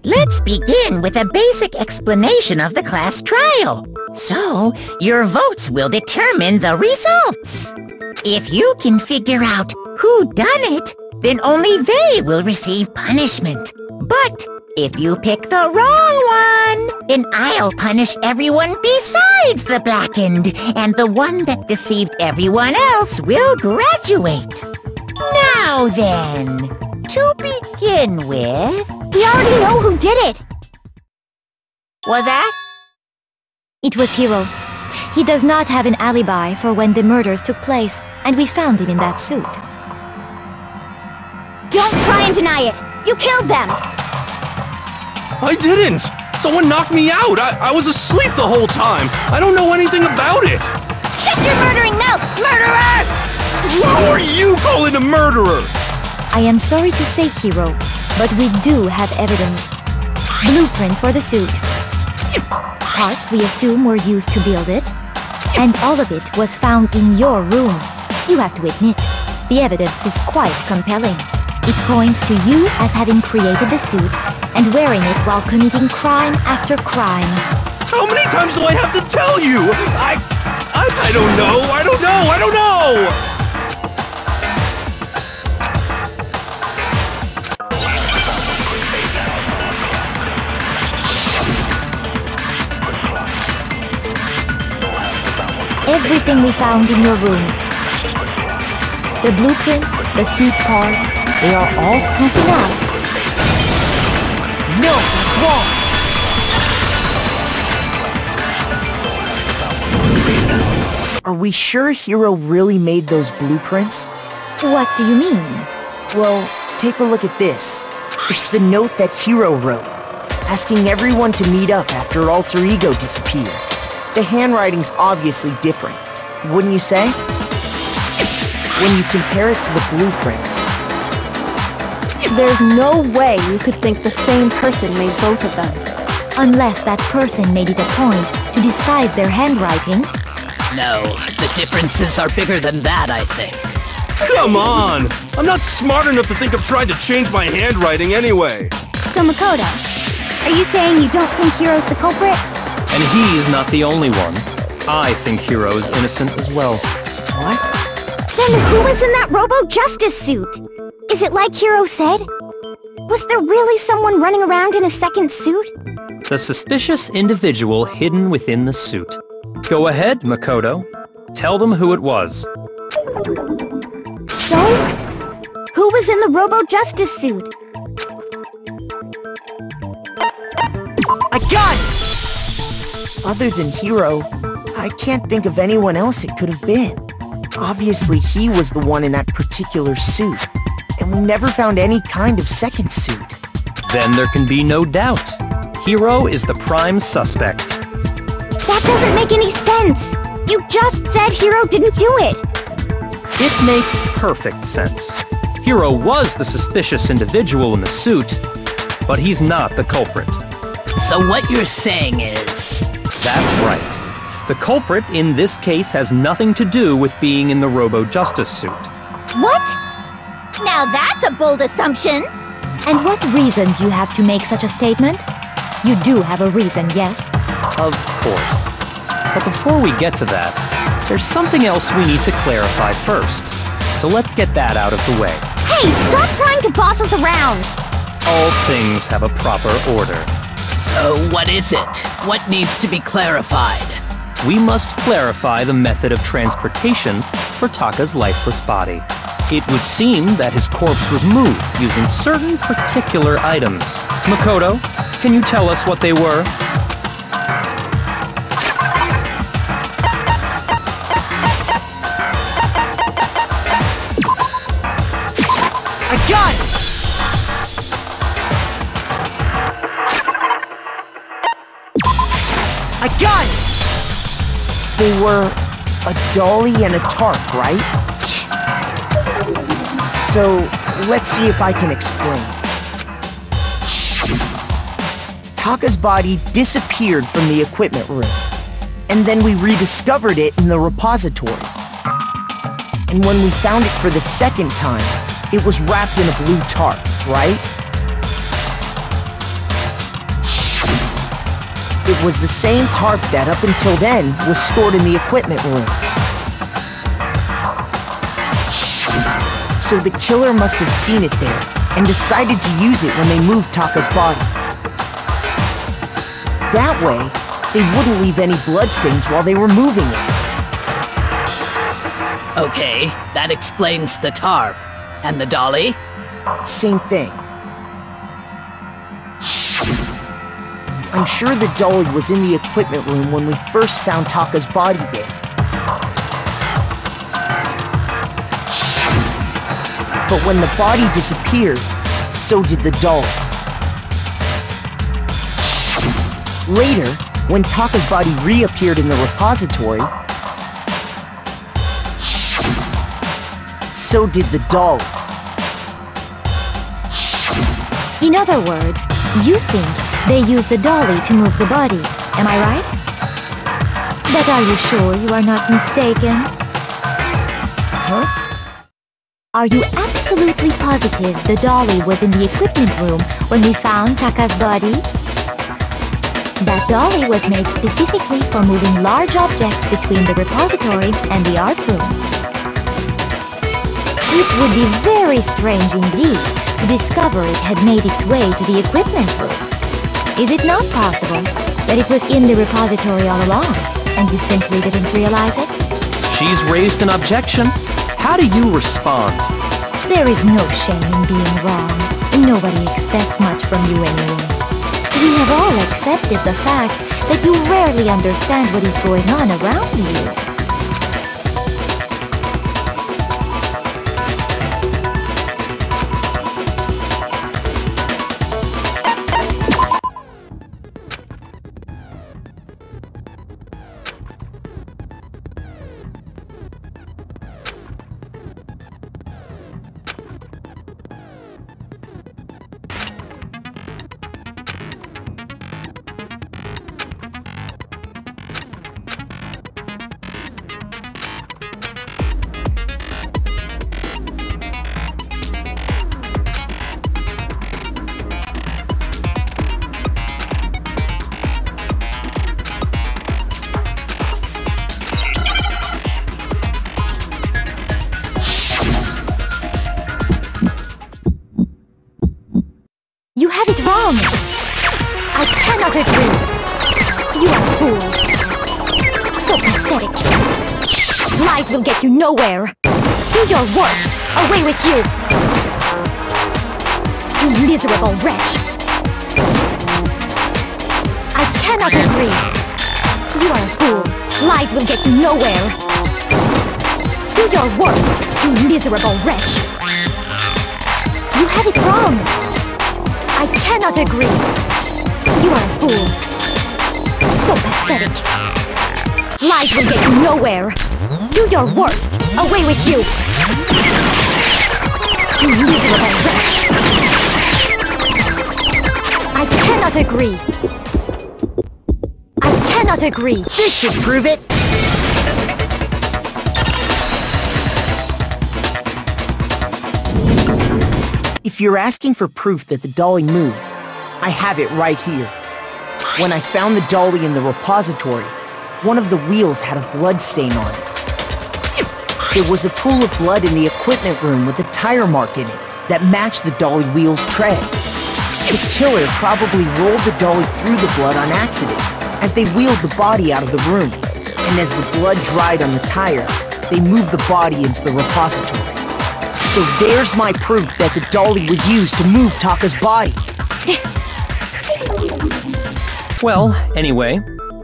Let's begin with a basic explanation of the class trial. So, your votes will determine the results. If you can figure out who done it, then only they will receive punishment. But if you pick the wrong one, then I'll punish everyone besides the blackened, and the one that deceived everyone else will graduate. Now then, to begin with... We already know who did it! Was that? It was Hiro. He does not have an alibi for when the murders took place, and we found him in that suit. Don't try and deny it! You killed them! I didn't! Someone knocked me out! I was asleep the whole time! I don't know anything about it! Shut your murdering mouth, murderer! Who are you calling a murderer? I am sorry to say, Hiro, but we do have evidence. Blueprints for the suit. Parts we assume were used to build it. And all of it was found in your room. You have to admit, the evidence is quite compelling. It points to you as having created the suit and wearing it while committing crime after crime. How many times do I have to tell you? I don't know! I don't know! Everything we found in your room. The blueprints, the suit parts, they are all proving out. No, that's wrong! Are we sure Hiro really made those blueprints? What do you mean? Well, take a look at this. It's the note that Hiro wrote, asking everyone to meet up after Alter Ego disappeared. The handwriting's obviously different, wouldn't you say? When you compare it to the blueprints. There's no way you could think the same person made both of them. Unless that person made it a point to disguise their handwriting. No, the differences are bigger than that, I think. Come on! I'm not smart enough to think of trying to change my handwriting anyway. So Makoto, are you saying you don't think Hiro's the culprit? And he is not the only one. I think Hiro is innocent as well. What? Then who was in that Robo-Justice suit? Is it like Hiro said? Was there really someone running around in a second suit? The suspicious individual hidden within the suit. Go ahead, Makoto. Tell them who it was. So? Who was in the Robo-Justice suit? I got it! Other than Hiro, I can't think of anyone else it could have been. Obviously, he was the one in that particular suit, and we never found any kind of second suit. Then there can be no doubt. Hiro is the prime suspect. That doesn't make any sense! You just said Hiro didn't do it! It makes perfect sense. Hiro was the suspicious individual in the suit, but he's not the culprit. So what you're saying is... That's right. The culprit in this case has nothing to do with being in the Robo-Justice suit. What? Now that's a bold assumption! And what reason do you have to make such a statement? You do have a reason, yes? Of course. But before we get to that, there's something else we need to clarify first. So let's get that out of the way. Hey, stop trying to boss us around! All things have a proper order. So what is it? What needs to be clarified? We must clarify the method of transportation for Taka's lifeless body. It would seem that his corpse was moved using certain particular items. Makoto, can you tell us what they were? I got it! I got it! They were a dolly and a tarp, right? So, let's see if I can explain. Taka's body disappeared from the equipment room. And then we rediscovered it in the repository. And when we found it for the second time, it was wrapped in a blue tarp, right? It was the same tarp that up until then was stored in the equipment room. So the killer must have seen it there and decided to use it when they moved Taka's body. That way, they wouldn't leave any bloodstains while they were moving it. Okay, that explains the tarp. And the dolly? Same thing. I'm sure the dolly was in the equipment room when we first found Taka's body there. But when the body disappeared, so did the dolly. Later, when Taka's body reappeared in the repository, so did the dolly. In other words, you think they used the dolly to move the body, am I right? But are you sure you are not mistaken? Huh? Are you absolutely positive the dolly was in the equipment room when we found Taka's body? That dolly was made specifically for moving large objects between the repository and the art room. It would be very strange indeed to discover it had made its way to the equipment room. Is it not possible that it was in the repository all along, and you simply didn't realize it? She's raised an objection. How do you respond? There is no shame in being wrong. Nobody expects much from you anyway. We have all accepted the fact that you rarely understand what is going on around you. You have it wrong! I cannot agree! You are a fool! So pathetic! Lies will get you nowhere! Do your worst! Away with you! You miserable wretch! I cannot agree! You are a fool! Lies will get you nowhere! Do your worst, you miserable wretch! You have it wrong! I cannot agree! You are a fool! So pathetic! Lies will get you nowhere! Do your worst! Away with you! You miserable wretch! I cannot agree! I cannot agree! This should prove it! If you're asking for proof that the dolly moved, I have it right here. When I found the dolly in the repository, one of the wheels had a blood stain on it. There was a pool of blood in the equipment room with a tire mark in it that matched the dolly wheel's tread. The killer probably rolled the dolly through the blood on accident as they wheeled the body out of the room. And as the blood dried on the tire, they moved the body into the repository. So there's my proof that the dolly was used to move Taka's body. Well, anyway,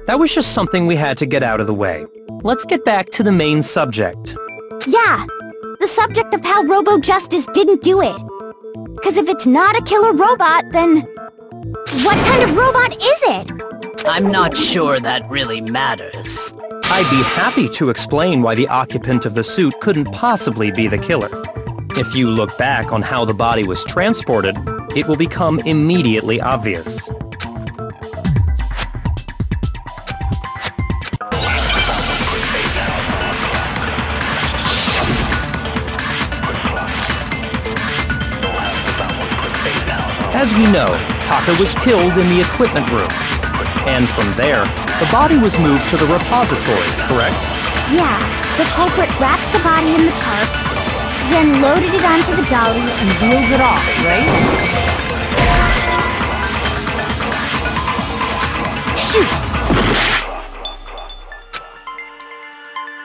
that was just something we had to get out of the way. Let's get back to the main subject. Yeah, the subject of how Robo-Justice didn't do it. Because if it's not a killer robot, then what kind of robot is it? I'm not sure that really matters. I'd be happy to explain why the occupant of the suit couldn't possibly be the killer. If you look back on how the body was transported, it will become immediately obvious. As we know, Taka was killed in the equipment room. And from there, the body was moved to the repository, correct? Yeah, the culprit wrapped the body in the tarp, then loaded it onto the dolly and wheeled it off, right? Shoot!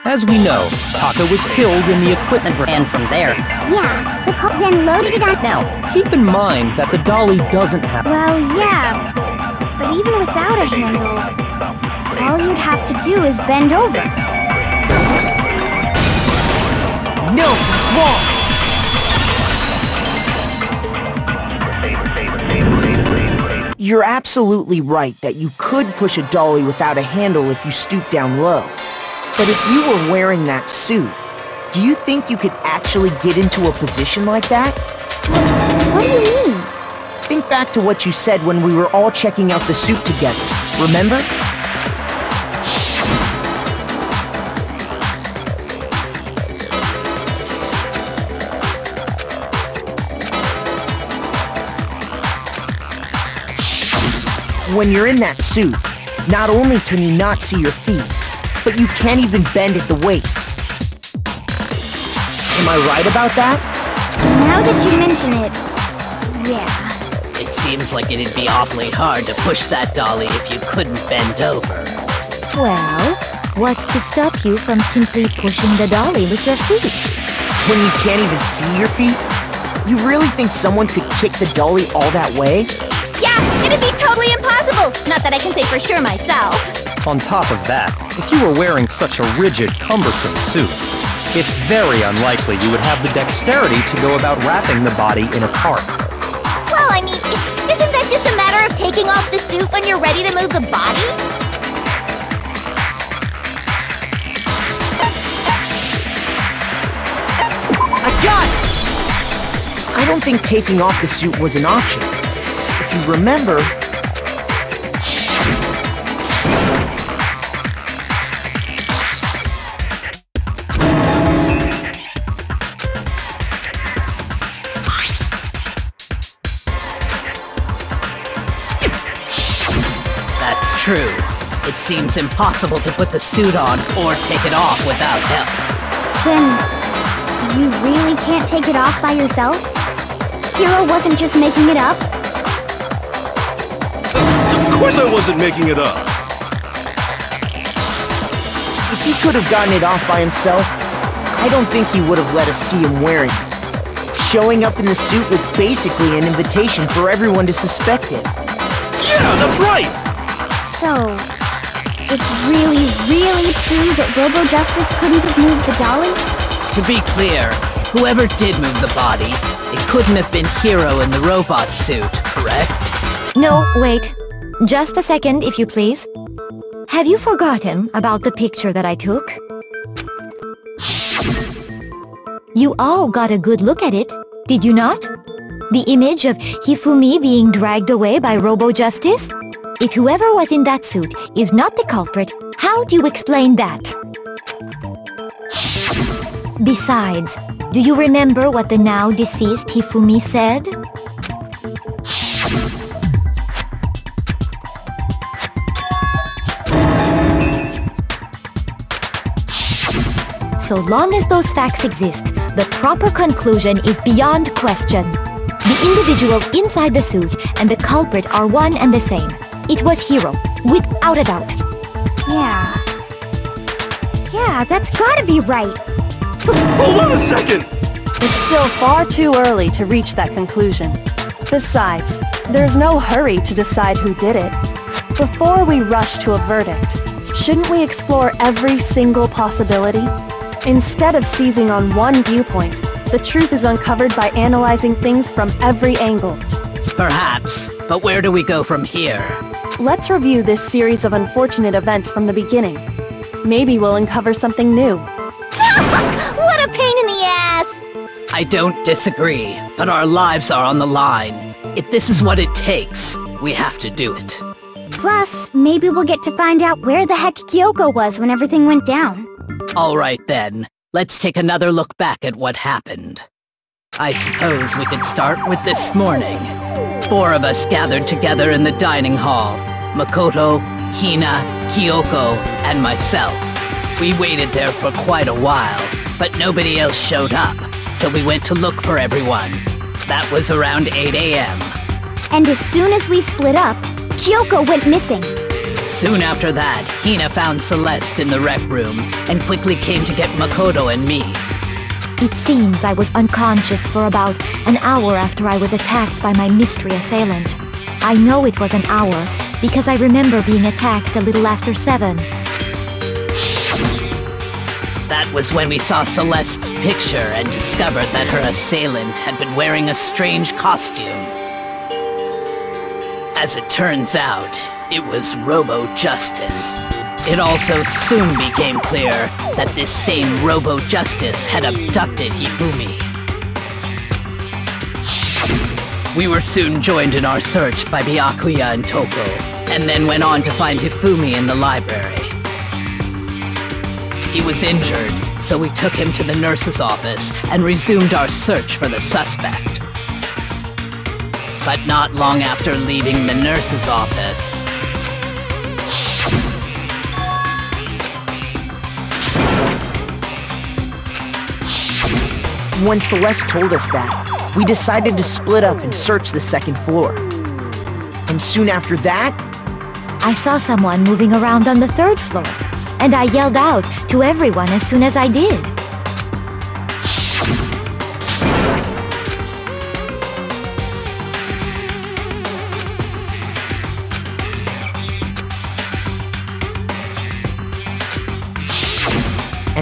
As we know, Taka was killed in the equipment room. And from there... Yeah, the culprit then loaded it on... Now, keep in mind that the dolly doesn't have... Well, yeah, but even without a handle, all you'd have to do is bend over. No, that's wrong! You're absolutely right that you could push a dolly without a handle if you stoop down low. But if you were wearing that suit, do you think you could actually get into a position like that? What do you mean? Think back to what you said when we were all checking out the suit together, remember? When you're in that suit, not only can you not see your feet, but you can't even bend at the waist. Am I right about that? Now that you mention it, yeah. It seems like it'd be awfully hard to push that dolly if you couldn't bend over. Well, what's to stop you from simply pushing the dolly with your feet? When you can't even see your feet? You really think someone could kick the dolly all that way? Yeah, it'd be totally impossible! Not that I can say for sure myself. On top of that, if you were wearing such a rigid, cumbersome suit, it's very unlikely you would have the dexterity to go about wrapping the body in a tarp. Well, I mean, isn't that just a matter of taking off the suit when you're ready to move the body? I got it! I don't think taking off the suit was an option. If you remember... That's true. It seems impossible to put the suit on or take it off without help. Then, you really can't take it off by yourself? Hiro wasn't just making it up? Of course I wasn't making it up. If he could have gotten it off by himself, I don't think he would have let us see him wearing it. Showing up in the suit was basically an invitation for everyone to suspect it. Yeah, that's right! So, it's really, really true that Robo-Justice couldn't have moved the dolly? To be clear, whoever did move the body, it couldn't have been Hiro in the robot suit, correct? No, wait. Just a second, if you please. Have you forgotten about the picture that I took? You all got a good look at it, did you not? The image of Hifumi being dragged away by Robo-Justice? If whoever was in that suit is not the culprit, how do you explain that? Besides, do you remember what the now deceased Hifumi said? So long as those facts exist, the proper conclusion is beyond question. The individual inside the suit and the culprit are one and the same. It was Hiro, without a doubt. Yeah, that's gotta be right. Hold on a second! It's still far too early to reach that conclusion. Besides, there's no hurry to decide who did it. Before we rush to a verdict, shouldn't we explore every single possibility? Instead of seizing on one viewpoint, the truth is uncovered by analyzing things from every angle. Perhaps, but where do we go from here? Let's review this series of unfortunate events from the beginning. Maybe we'll uncover something new. What a pain in the ass! I don't disagree, but our lives are on the line. If this is what it takes, we have to do it. Plus, maybe we'll get to find out where the heck Kyoko was when everything went down. All right then, let's take another look back at what happened. I suppose we could start with this morning. 4 of us gathered together in the dining hall. Makoto, Hina, Kyoko, and myself. We waited there for quite a while, but nobody else showed up, so we went to look for everyone. That was around 8 a.m. And as soon as we split up, Kyoko went missing. Soon after that, Hina found Celeste in the rec room and quickly came to get Makoto and me. It seems I was unconscious for about an hour after I was attacked by my mystery assailant. I know it was an hour because I remember being attacked a little after 7. That was when we saw Celeste's picture and discovered that her assailant had been wearing a strange costume. As it turns out, it was Robo-Justice. It also soon became clear that this same Robo-Justice had abducted Hifumi. We were soon joined in our search by Byakuya and Toko, and then went on to find Hifumi in the library. He was injured, so we took him to the nurse's office and resumed our search for the suspect. But not long after leaving the nurse's office... When Celeste told us that, we decided to split up and search the second floor. And soon after that, I saw someone moving around on the 3rd floor, and I yelled out to everyone as soon as I did.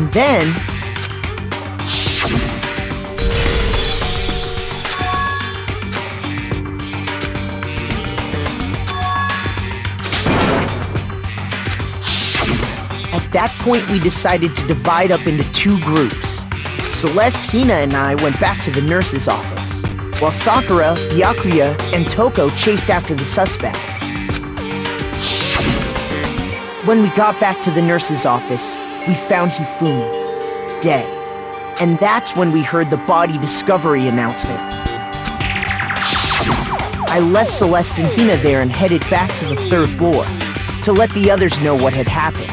and then... At that point, we decided to divide up into 2 groups. Celeste, Hina, and I went back to the nurse's office, while Sakura, Byakuya, and Toko chased after the suspect. When we got back to the nurse's office, we found Hifumi, dead. And that's when we heard the body discovery announcement. I left Celeste and Hina there and headed back to the 3rd floor, to let the others know what had happened.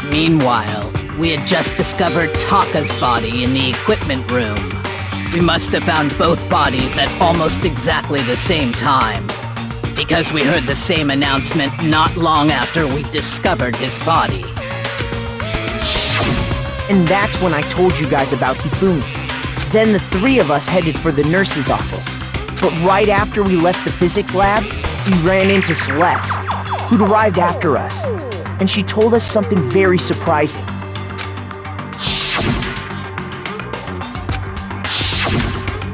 Meanwhile, we had just discovered Taka's body in the equipment room. We must have found both bodies at almost exactly the same time, because we heard the same announcement not long after we discovered his body. And that's when I told you guys about Hifumi. Then the 3 of us headed for the nurse's office. But right after we left the physics lab, we ran into Celeste, who'd arrived after us. And she told us something very surprising.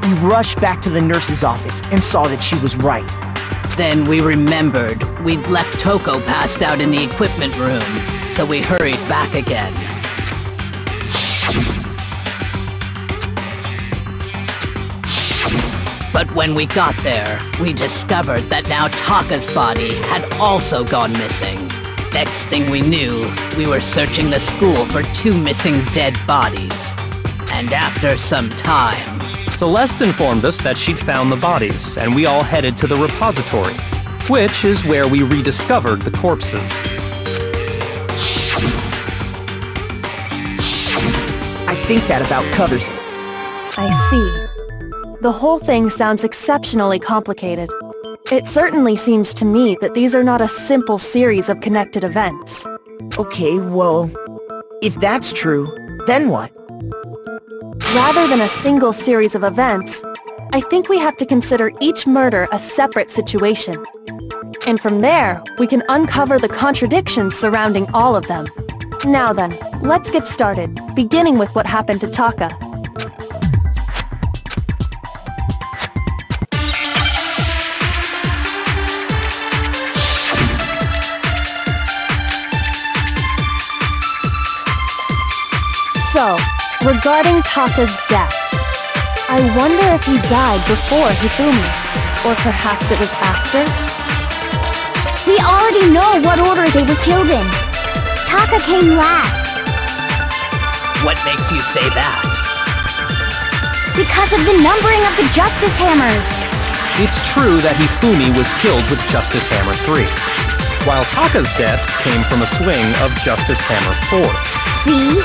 We rushed back to the nurse's office and saw that she was right. Then we remembered we'd left Toko passed out in the equipment room, so we hurried back again. But when we got there, we discovered that now Taka's body had also gone missing. Next thing we knew, we were searching the school for 2 missing dead bodies. And after some time... Celeste informed us that she'd found the bodies, and we all headed to the repository, which is where we rediscovered the corpses. I think that about covers it. I see. The whole thing sounds exceptionally complicated. It certainly seems to me that these are not a simple series of connected events. Okay, well, if that's true, then what? Rather than a single series of events, I think we have to consider each murder a separate situation. And from there, we can uncover the contradictions surrounding all of them. Now then, let's get started, beginning with what happened to Taka. So, regarding Taka's death, I wonder if he died before Hifumi, or perhaps it was after? We already know what order they were killed in. Taka came last. What makes you say that? Because of the numbering of the Justice Hammers. It's true that Hifumi was killed with Justice Hammer 3, while Taka's death came from a swing of Justice Hammer 4. See?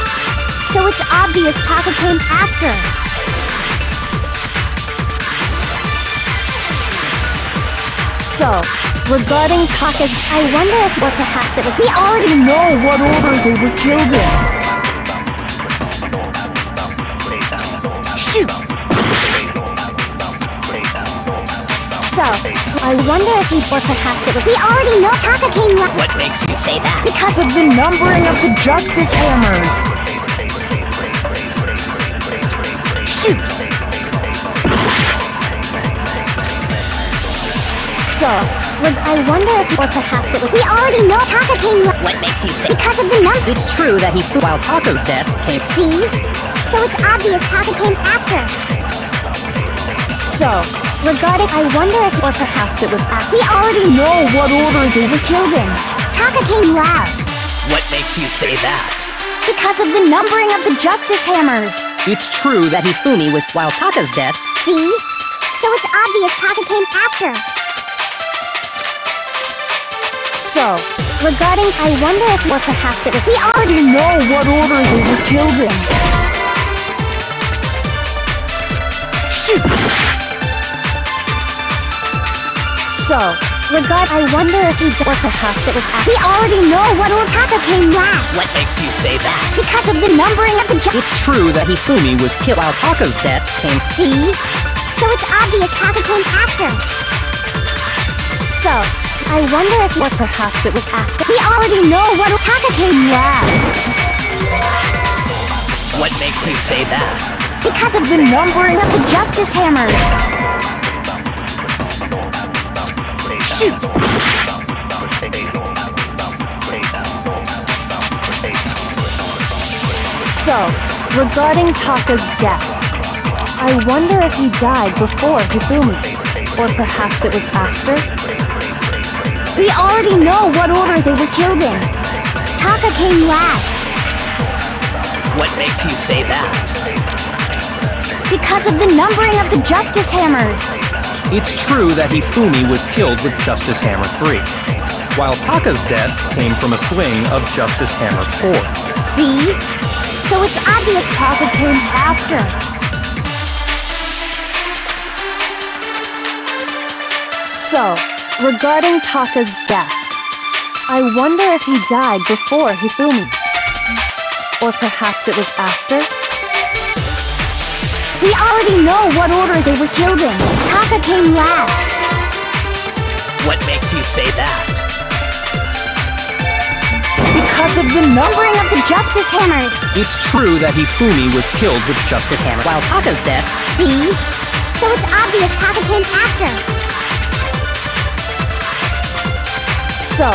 So it's obvious Taka came after. So, regarding Taka's, I wonder if or perhaps it was we already know what order they were killed in. Shoot! So, I wonder if we or perhaps it was we already know Taka came last. What makes you say that? Because of the numbering of the Justice Hammers. Shoot! So, I wonder if or perhaps it was we already know Taka came last. What makes you say Because of the number. It's true that while Taka's death came. See? So it's obvious Taka came after. So, regarding I wonder if or perhaps it was after. We already know what order they were killed in. Taka came last. What makes you say that? Because of the numbering of the Justice Hammers. It's true that Hifumi was while Taka's death. See? So it's obvious Taka came after. So, regarding I wonder if or perhaps it was we already know what order they were killed in. Shoot! So, I wonder if we or perhaps it was after. We already know what order Taka came last. What makes you say that? Because of the numbering of the It's true that Hifumi was killed while Taka's death came. See? So it's obvious Taka came after. So, I wonder if or perhaps it was after. We already know what Taka came last. What makes you say that? Because of the numbering of the Justice Hammers. Shoot! So, regarding Taka's death, I wonder if he died before Hifumi, or perhaps it was after? We already know what order they were killed in. Taka came last. What makes you say that? Because of the numbering of the Justice Hammers. It's true that Hifumi was killed with Justice Hammer 3, while Taka's death came from a swing of Justice Hammer 4. See? So it's obvious Taka came after. So, regarding Taka's death, I wonder if he died before Hifumi, or perhaps it was after? We already know what order they were killed in. Taka came last. What makes you say that? Because of the numbering of the Justice Hammers. It's true that Hifumi was killed with Justice Hammer, While Taka's death. See? So it's obvious Taka came after. So,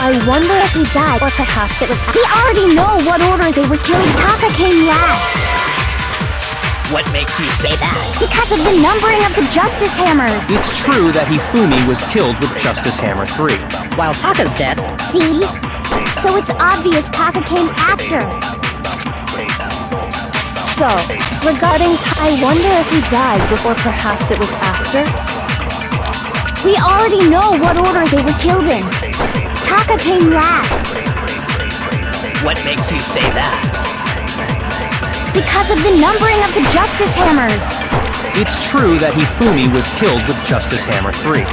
I wonder if he died, or perhaps it was. We already know what order they were killed. Taka came last. What makes you say that? Because of the numbering of the Justice Hammers. It's true that Hifumi was killed with Justice Hammer 3. While Taka's death. See? So it's obvious Taka came after. So, regarding I wonder if he died before perhaps it was after? We already know what order they were killed in. Taka came last. What makes you say that? Because of the numbering of the Justice Hammers. It's true that Hifumi was killed with Justice Hammer 3,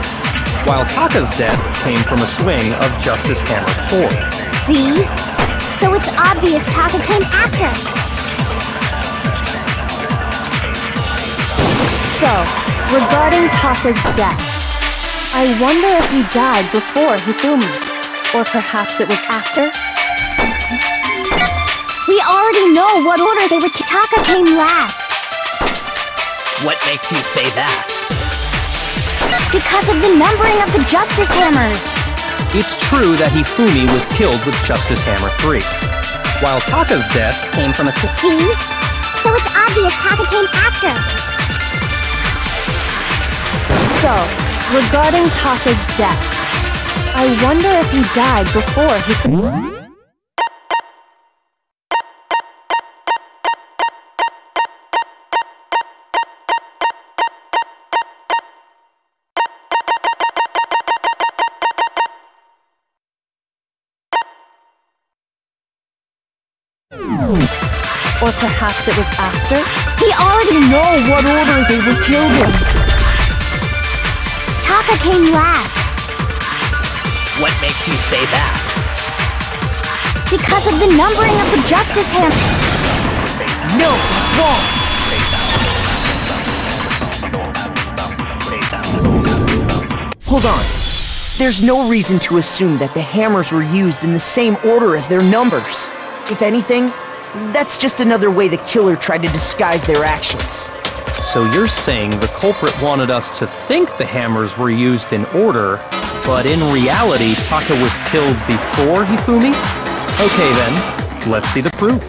while Taka's death came from a swing of Justice Hammer 4. See? So it's obvious Taka came after. So, regarding Taka's death, I wonder if he died before Hifumi, or perhaps it was after? We already know what order they would. Taka came last. What makes you say that? Because of the numbering of the Justice Hammers. It's true that Hifumi was killed with Justice Hammer 3, while Taka's death came from a... See? So it's obvious Taka came after. So, regarding Taka's death, I wonder if he died before he... Or perhaps it was after? He already know what order they would kill him. Taka came last. What makes you say that? Because of the numbering of the Justice Hammer. No, that's wrong. Hold on. There's no reason to assume that the hammers were used in the same order as their numbers. If anything, that's just another way the killer tried to disguise their actions. So you're saying the culprit wanted us to think the hammers were used in order, but in reality, Taka was killed before Hifumi? Okay then, let's see the proof.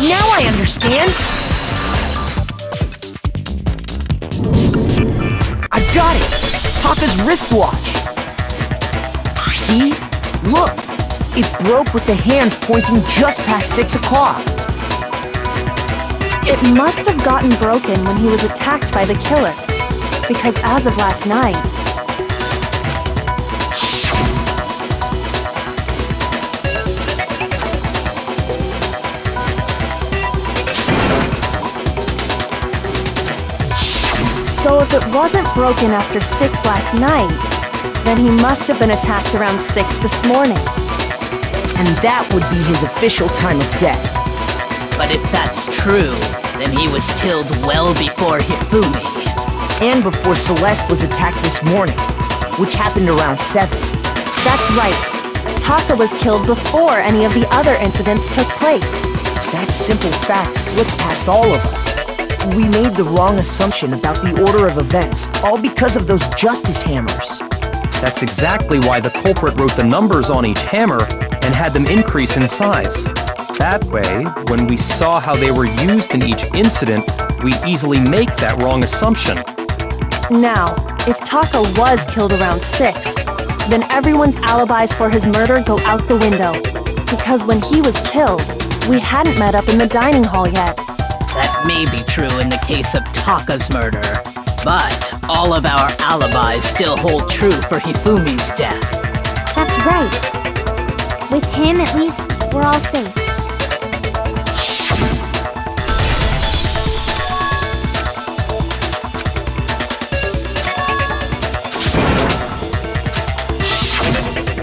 Now I understand! I've got it! Taka's wristwatch! See? Look! It broke with the hands pointing just past 6 o'clock. It must have gotten broken when he was attacked by the killer. Because as of last night... So if it wasn't broken after 6 last night, then he must have been attacked around 6 this morning. And that would be his official time of death. But if that's true, then he was killed well before Hifumi. And before Celeste was attacked this morning, which happened around 7. That's right. Taka was killed before any of the other incidents took place. That simple fact slipped past all of us. We made the wrong assumption about the order of events, all because of those Justice Hammers. That's exactly why the culprit wrote the numbers on each hammer and had them increase in size. That way, when we saw how they were used in each incident, we easily make that wrong assumption. Now, if Taka was killed around 6, then everyone's alibis for his murder go out the window. Because when he was killed, we hadn't met up in the dining hall yet. That may be true in the case of Taka's murder, but all of our alibis still hold true for Hifumi's death. That's right. With him, at least, we're all safe.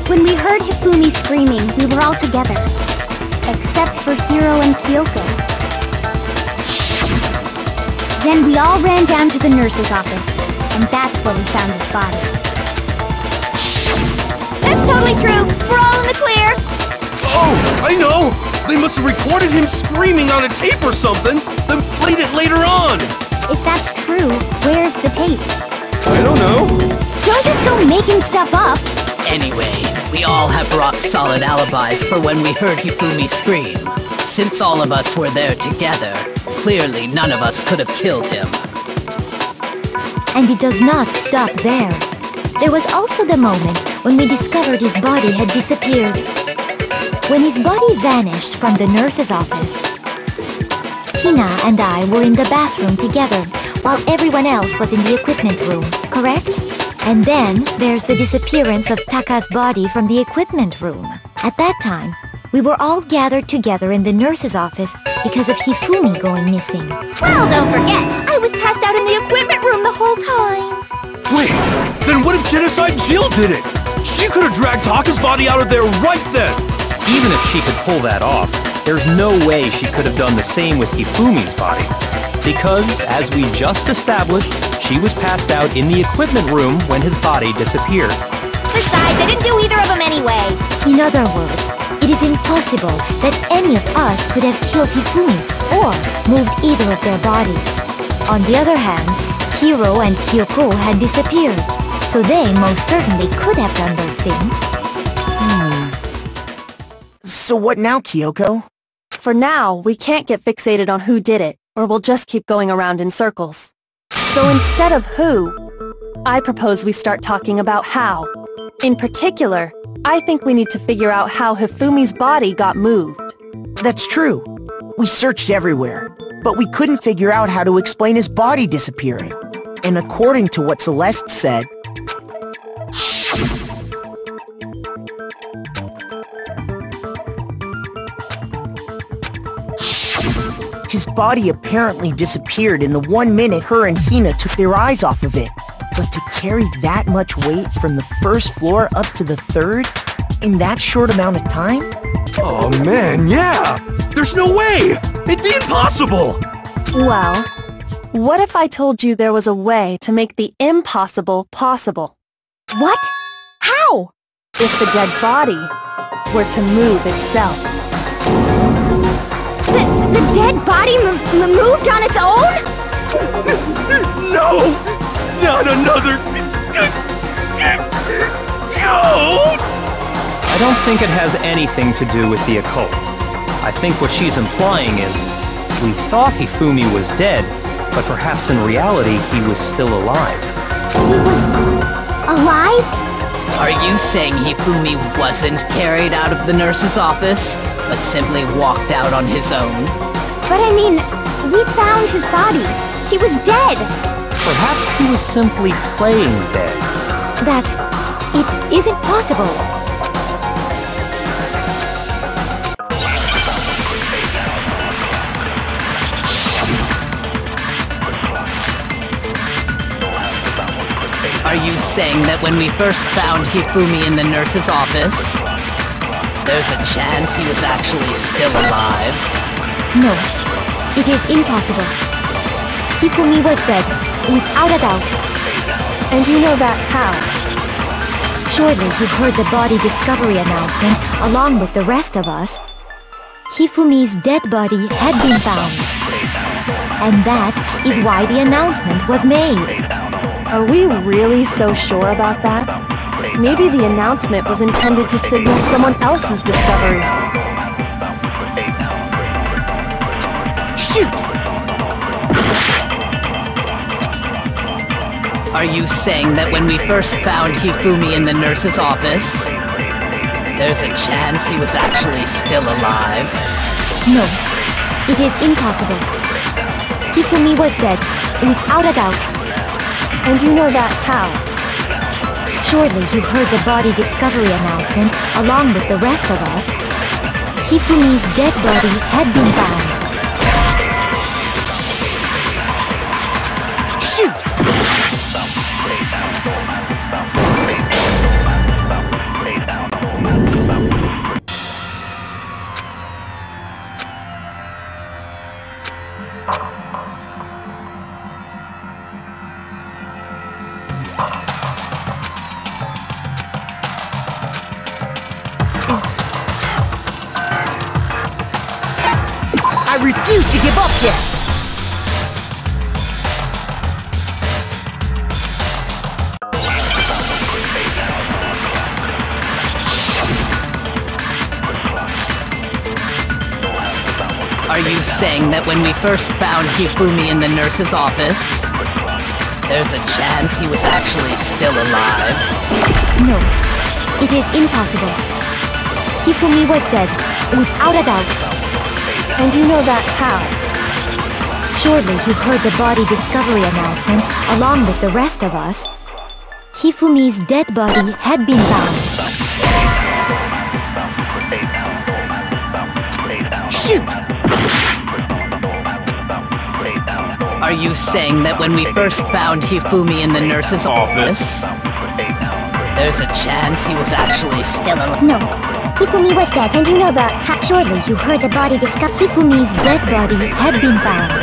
When we heard Hifumi screaming, we were all together. Except for Hiro and Kyoko. Then we all ran down to the nurse's office, and that's where we found his body. That's totally true! We're all in the clear! Oh, I know! They must have recorded him screaming on a tape or something, then played it later on! If that's true, where's the tape? I don't know. Don't just go making stuff up! Anyway, we all have rock-solid alibis for when we heard Hifumi scream. Since all of us were there together, clearly none of us could have killed him. And it does not stop there. There was also the moment when we discovered his body had disappeared. When his body vanished from the nurse's office, Hina and I were in the bathroom together, while everyone else was in the equipment room, correct? And then there's the disappearance of Taka's body from the equipment room. At that time, we were all gathered together in the nurse's office because of Hifumi going missing. Well, don't forget, I was passed out in the equipment room the whole time. Wait, then what if Genocide Jill did it? She could have dragged Taka's body out of there right then! Even if she could pull that off, there's no way she could have done the same with Hifumi's body. Because, as we just established, she was passed out in the equipment room when his body disappeared. Besides, I didn't do either of them anyway. In other words, it is impossible that any of us could have killed Hifumi or moved either of their bodies. On the other hand, Hiro and Kyoko had disappeared, so they most certainly could have done those things. So what now, Kyoko? For now, we can't get fixated on who did it, or we'll just keep going around in circles. So instead of who, I propose we start talking about how. In particular, I think we need to figure out how Hifumi's body got moved. That's true. We searched everywhere, but we couldn't figure out how to explain his body disappearing. And according to what Celeste said, his body apparently disappeared in the 1 minute her and Hina took their eyes off of it. But to carry that much weight from the first floor up to the third in that short amount of time? Oh man, yeah! There's no way! It'd be impossible! Well, what if I told you there was a way to make the impossible possible? What? How? If the dead body were to move itself. The dead body moved on its own? No! Not another... ghost! I don't think it has anything to do with the occult. I think what she's implying is, we thought Hifumi was dead, but perhaps in reality he was still alive. He was alive? Are you saying Hifumi wasn't carried out of the nurse's office, but simply walked out on his own? But I mean, we found his body. He was dead. Perhaps he was simply playing dead. That it isn't possible. Are you saying that when we first found Hifumi in the nurse's office, there's a chance he was actually still alive? No, it is impossible. Hifumi was dead, without a doubt. And you know that how? Surely you heard the body discovery announcement along with the rest of us. Hifumi's dead body had been found. And that is why the announcement was made. Are we really so sure about that? Maybe the announcement was intended to signal someone else's discovery. shoot! Are you saying that when we first found Hifumi in the nurse's office, there's a chance he was actually still alive? No, it is impossible. Hifumi was dead, without a doubt. And you know that how? Surely you heard the body discovery announcement along with the rest of us. Hifumi's dead body had been found. Shoot! I refuse to give up yet! Are you saying that when we first found Hifumi in the nurse's office, there's a chance he was actually still alive? No, it is impossible. Hifumi was dead, without a doubt. And you know that how? Surely you heard the body discovery announcement along with the rest of us. Hifumi's dead body had been found. Shoot! Are you saying that when we first found Hifumi in the nurse's office, there's a chance he was actually still alive? No. Hifumi was dead, and you know that. Surely you heard the body discovered. Hifumi's dead body had been found.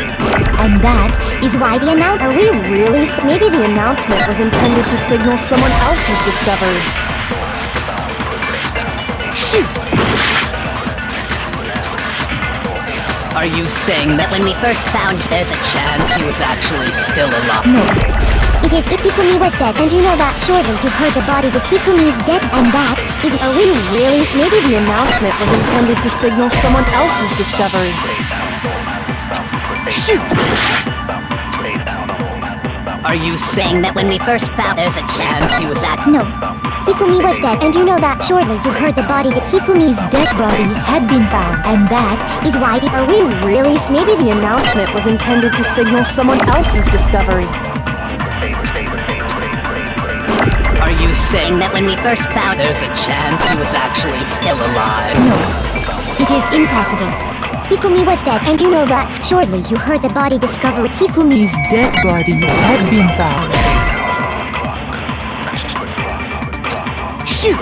And that is why the Are we really? Maybe the announcement was intended to signal someone else's discovery. Shoot! Are you saying that when we first found there's a chance he was actually still alive? No. It is if Hifumi was dead, and you know that. Surely you heard the body that Hifumi's dead, and that is... Are we really? Maybe the announcement was intended to signal someone else's discovery. Shoot! Are you saying that when we first found there's a chance he was No. Hifumi was dead, and you know that. Surely you heard the body that Hifumi's dead body had been found, and that is why the... Are we really? Maybe the announcement was intended to signal someone else's discovery. Are you saying that when we first found there's a chance he was actually still alive? No. It is impossible. Hifumi was dead, and you know that. Surely you heard the body discovered. Hifumi's dead body had been found. Shoot!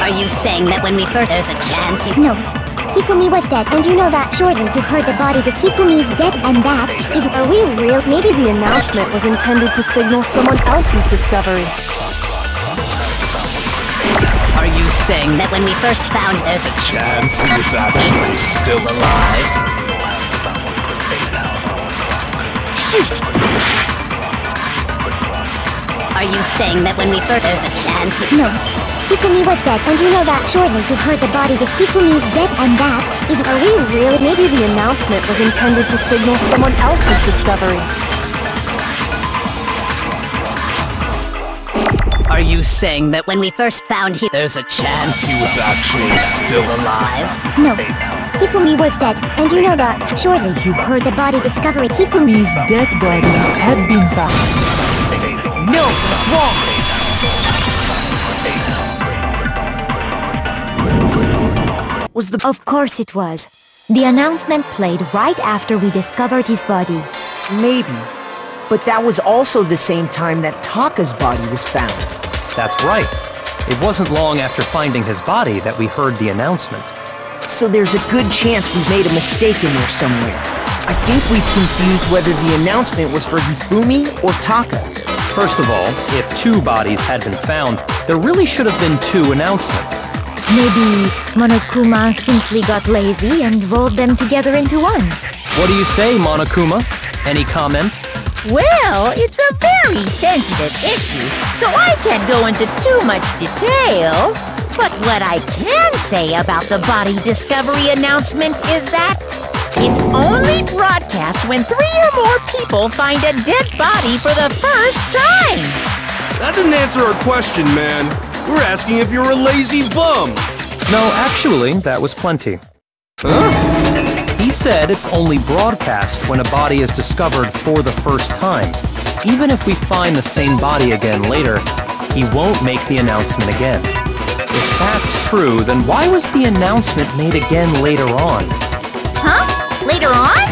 Are you saying that when we first there's a chance he... No. Hifumi was dead, and you know that. Surely you heard the body that Hifumi's dead, and that is... Are we real? Maybe the announcement was intended to signal someone else's discovery. Are you saying that when we first found there's a chance he was actually still alive? Shoot! Are you saying that when we first there's a chance he... No. Hifumi was dead, and you know that. Surely you heard the body that Hifumi's dead, and that is... Are we really? Maybe the announcement was intended to signal someone else's discovery. Are you saying that when we first found there's a chance he was actually still alive? No. Hifumi was dead, and you know that. Surely you heard the body discovery. Hifumi's dead body had been found. No, it's wrong! Was the... Of course it was. The announcement played right after we discovered his body. Maybe. But that was also the same time that Taka's body was found. That's right. It wasn't long after finding his body that we heard the announcement. So there's a good chance we've made a mistake in there somewhere. I think we've confused whether the announcement was for Hifumi or Taka. First of all, if 2 bodies had been found, there really should have been 2 announcements. Maybe Monokuma simply got lazy and rolled them together into one. What do you say, Monokuma? Any comment? Well, it's a very sensitive issue, so I can't go into too much detail. But what I can say about the body discovery announcement is that it's only broadcast when 3 or more people find a dead body for the first time. That didn't answer our question, man. We're asking if you're a lazy bum. No, actually, that was plenty. Huh? He said it's only broadcast when a body is discovered for the first time. Even if we find the same body again later, he won't make the announcement again. If that's true, then why was the announcement made again later on? Huh? Later on?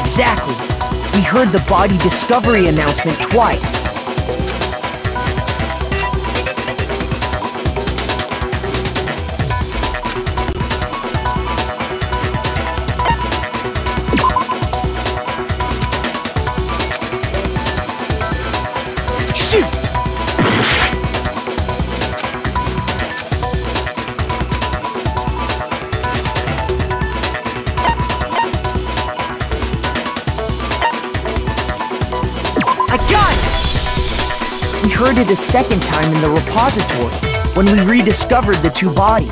Exactly. We heard the body discovery announcement twice. Shoot! I got it! We heard it a second time in the repository, when we rediscovered the 2 bodies.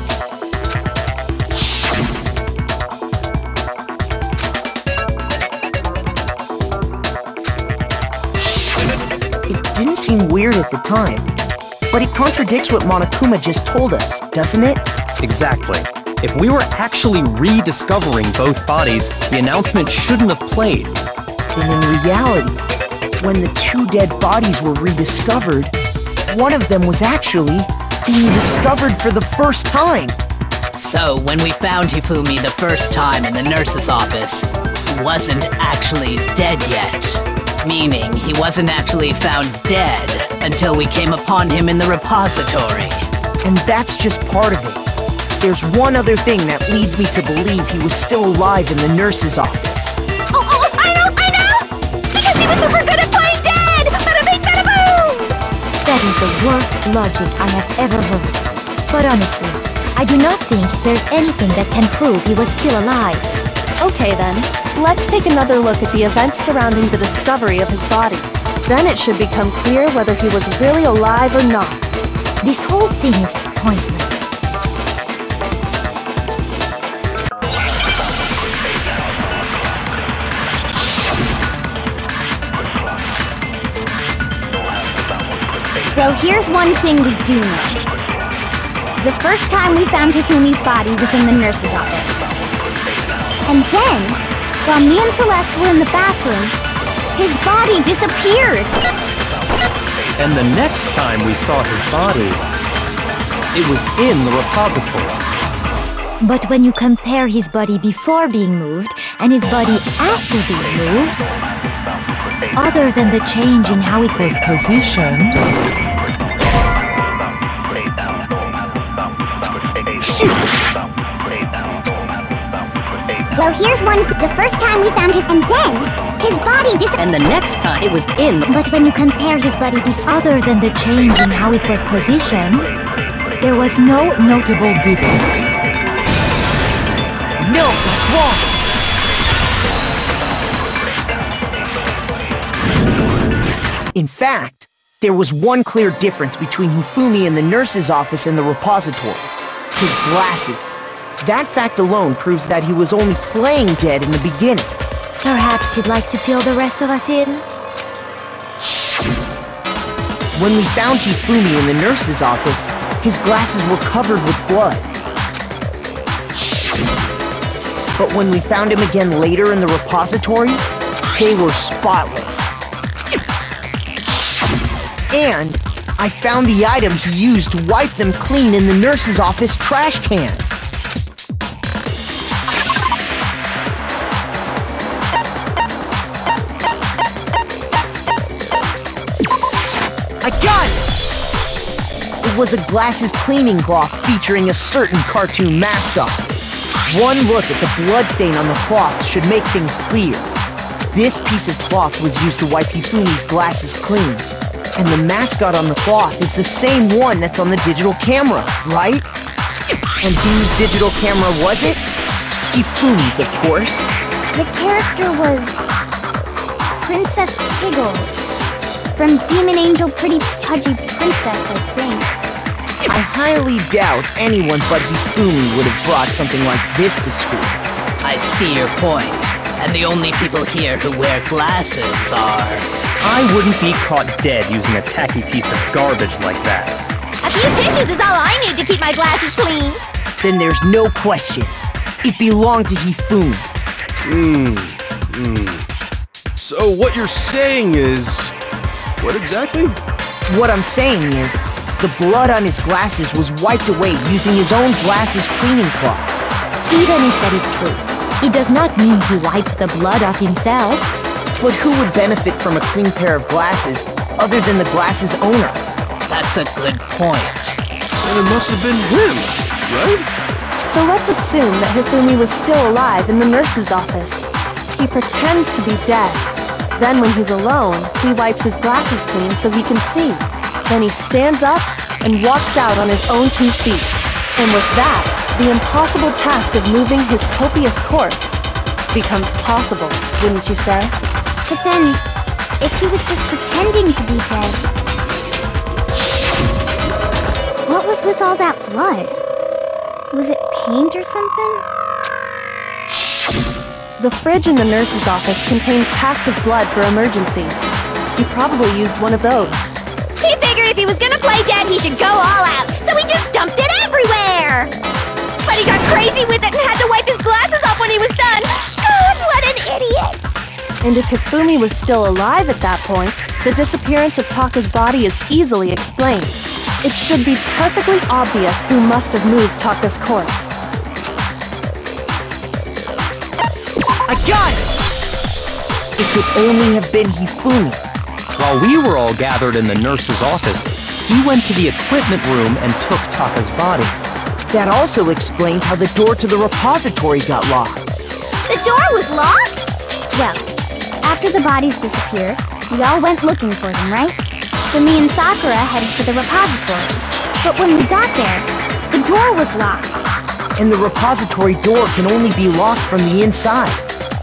It didn't seem weird at the time, but it contradicts what Monokuma just told us, doesn't it? Exactly. If we were actually rediscovering both bodies, the announcement shouldn't have played. And in reality, When the two dead bodies were rediscovered, one of them was actually being discovered for the first time. So, when we found Hifumi the first time in the nurse's office, he wasn't actually dead yet. Meaning, he wasn't actually found dead until we came upon him in the repository. And that's just part of it. There's one other thing that leads me to believe he was still alive in the nurse's office. Oh, I know! Because he was super good at playing dead! Bada bing, bada boom! That is the worst logic I have ever heard. But honestly, I do not think there's anything that can prove he was still alive. Okay then, let's take another look at the events surrounding the discovery of his body. Then it should become clear whether he was really alive or not. This whole thing is pointless. Well, here's one thing we do know. The first time we found Hifumi's body was in the nurse's office. And then, while me and Celeste were in the bathroom, his body disappeared. And the next time we saw his body, it was in the repository. But when you compare his body before being moved and his body after being moved, other than the change in how it was positioned... Shoot! Well, here's one. The first time we found him, and then his body disappeared. And the next time, it was in the... But when you compare his body before... Other than the change in how it was positioned, there was no notable difference. No, what's wrong? In fact, there was one clear difference between Hifumi in the nurse's office and the repository. His glasses. That fact alone proves that he was only playing dead in the beginning. Perhaps you'd like to fill the rest of us in? When we found Hifumi in the nurse's office, his glasses were covered with blood. But when we found him again later in the repository, they were spotless. And I found the item he used to wipe them clean in the nurse's office trash can. I got it! It was a glasses cleaning cloth featuring a certain cartoon mascot. One look at the bloodstain on the cloth should make things clear. This piece of cloth was used to wipe Hifumi's glasses clean. And the mascot on the cloth is the same one that's on the digital camera, right? And whose digital camera was it? Hifumi's, of course. The character was Princess Tiggles. From Demon Angel Pretty Pudgy Princess, I think. I highly doubt anyone but Hifumi would have brought something like this to school. I see your point. And the only people here who wear glasses are... I wouldn't be caught dead using a tacky piece of garbage like that. A few tissues is all I need to keep my glasses clean. Then there's no question. It belonged to Hifumi. So what you're saying is... What exactly? What I'm saying is, the blood on his glasses was wiped away using his own glasses cleaning cloth. Even if that is true, it does not mean he wiped the blood off himself. But who would benefit from a clean pair of glasses other than the glasses owner? That's a good point. And it must have been him, right? So let's assume that Hifumi was still alive in the nurse's office. He pretends to be dead. Then when he's alone, he wipes his glasses clean so he can see. Then he stands up and walks out on his own 2 feet. And with that, the impossible task of moving his copious corpse becomes possible, wouldn't you say? But then, if he was just pretending to be dead... What was with all that blood? Was it paint or something? The fridge in the nurse's office contains packs of blood for emergencies. He probably used one of those. He figured if he was gonna play dead, he should go all out, so he just dumped it everywhere! But he got crazy with it and had to wipe his glasses off when he was done! God, what an idiot! And if Hifumi was still alive at that point, the disappearance of Taka's body is easily explained. It should be perfectly obvious who must have moved Taka's corpse. I got it! It could only have been Hifumi. While we were all gathered in the nurse's office, he went to the equipment room and took Taka's body. That also explains how the door to the repository got locked. The door was locked? Well, after the bodies disappeared, we all went looking for them, right? So me and Sakura headed for the repository. But when we got there, the door was locked. And the repository door can only be locked from the inside.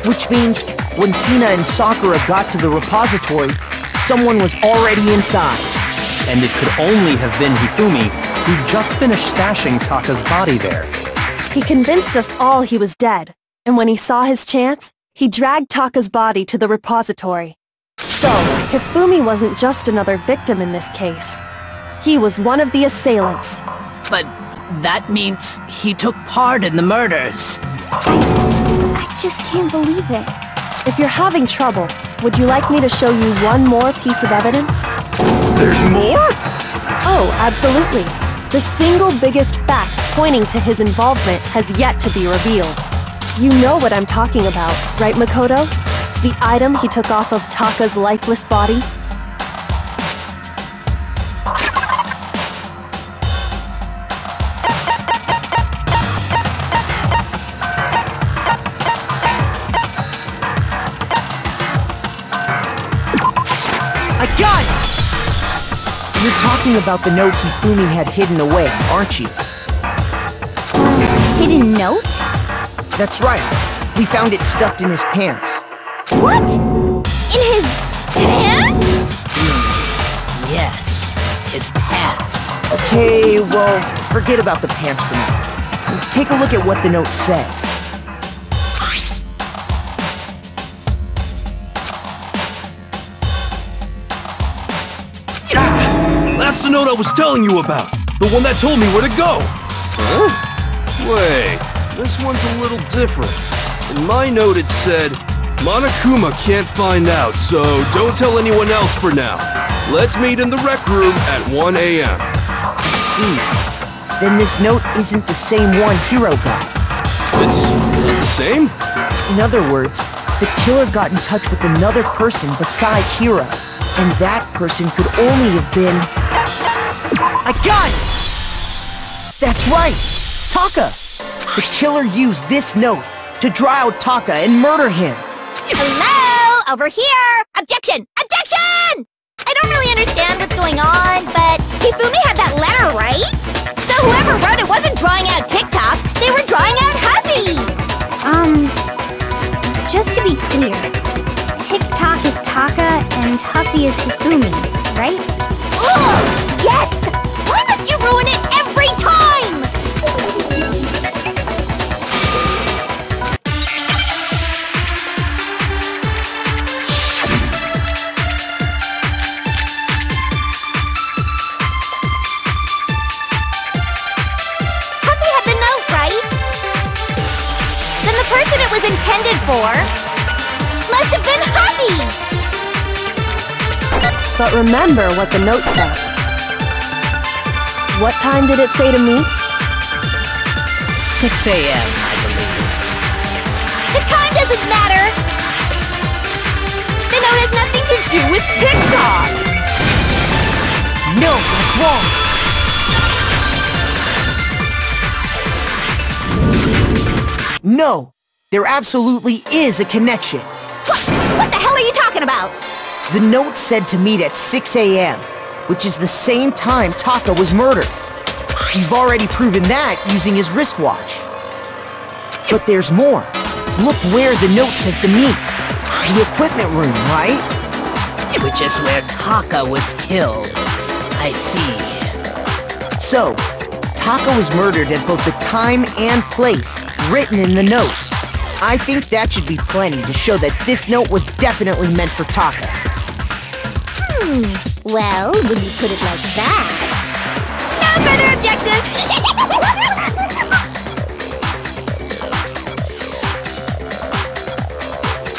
Which means, when Hina and Sakura got to the repository, someone was already inside. And it could only have been Hifumi, who just finished stashing Taka's body there. He convinced us all he was dead, and when he saw his chance, he dragged Taka's body to the repository. So, Hifumi wasn't just another victim in this case. He was one of the assailants. But that means he took part in the murders. I just can't believe it. If you're having trouble, would you like me to show you one more piece of evidence? There's more? Oh, absolutely. The single biggest fact pointing to his involvement has yet to be revealed. You know what I'm talking about, right, Makoto? The item he took off of Taka's lifeless body? I got it! You're talking about the note Hifumi had hidden away, aren't you? Hidden note? That's right. We found it stuffed in his pants. What? In his pants? Yes, his pants. Okay, well, forget about the pants for now. Take a look at what the note says. That's the note I was telling you about! The one that told me where to go! Huh? Wait, this one's a little different. In my note it said, Monokuma can't find out, so don't tell anyone else for now. Let's meet in the rec room at 1 a.m. I see. Then this note isn't the same one Hiro got. It's not the same? In other words, the killer got in touch with another person besides Hiro. And that person could only have been... I got it! That's right! Taka! The killer used this note to draw out Taka and murder him. Hello? Over here! Objection! Objection! I don't really understand what's going on, but Hifumi had that letter, right? So whoever wrote it wasn't drawing out TikTok, they were drawing out Huffy! Just to be clear, TikTok is Taka and Huffy is Hifumi, right? Ugh! Yes! Why must you ruin it every time? Huffy had the note, right? Then the person it was intended for must have been Huffy! But remember what the note said. What time did it say to meet? 6 a.m., I believe. The time doesn't matter! The note has nothing to do with TikTok! No, that's wrong! No! There absolutely is a connection! What the hell are you talking about? The note said to meet at 6 a.m., which is the same time Taka was murdered. You've already proven that using his wristwatch. But there's more. Look where the note says to meet. The equipment room, right? Which is where Taka was killed. I see. So, Taka was murdered at both the time and place written in the note. I think that should be plenty to show that this note was definitely meant for Taka. Well, when you put it like that... No further objections!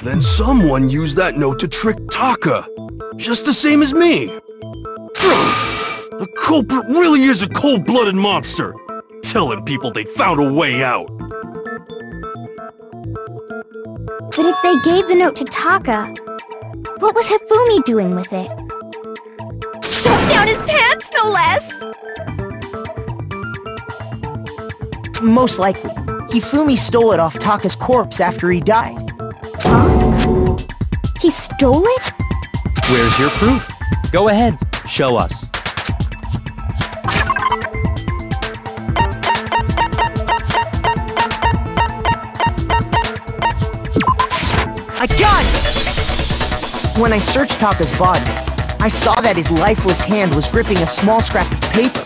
Then someone used that note to trick Taka, just the same as me. The culprit really is a cold-blooded monster, telling people they found a way out. But if they gave the note to Taka, what was Hifumi doing with it? Stuffed down his pants, no less! Most likely, Hifumi stole it off Taka's corpse after he died. Huh? He stole it? Where's your proof? Go ahead, show us. I got it! When I searched Taka's body, I saw that his lifeless hand was gripping a small scrap of paper.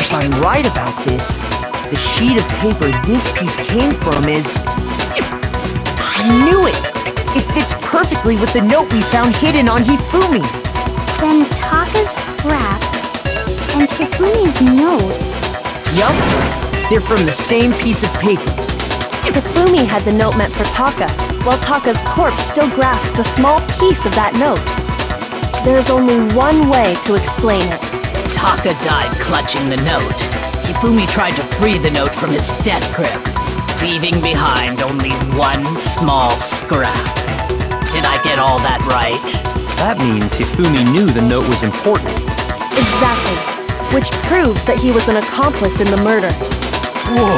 If I'm right about this, the sheet of paper this piece came from is... I knew it! It fits perfectly with the note we found hidden on Hifumi. Then Taka's scrap and Hifumi's note. Yup, they're from the same piece of paper. Hifumi had the note meant for Taka, while Taka's corpse still grasped a small piece of that note. There's only one way to explain it. Taka died clutching the note. Hifumi tried to free the note from his death grip, leaving behind only one small scrap. Did I get all that right? That means Hifumi knew the note was important. Exactly, which proves that he was an accomplice in the murder. Whoa,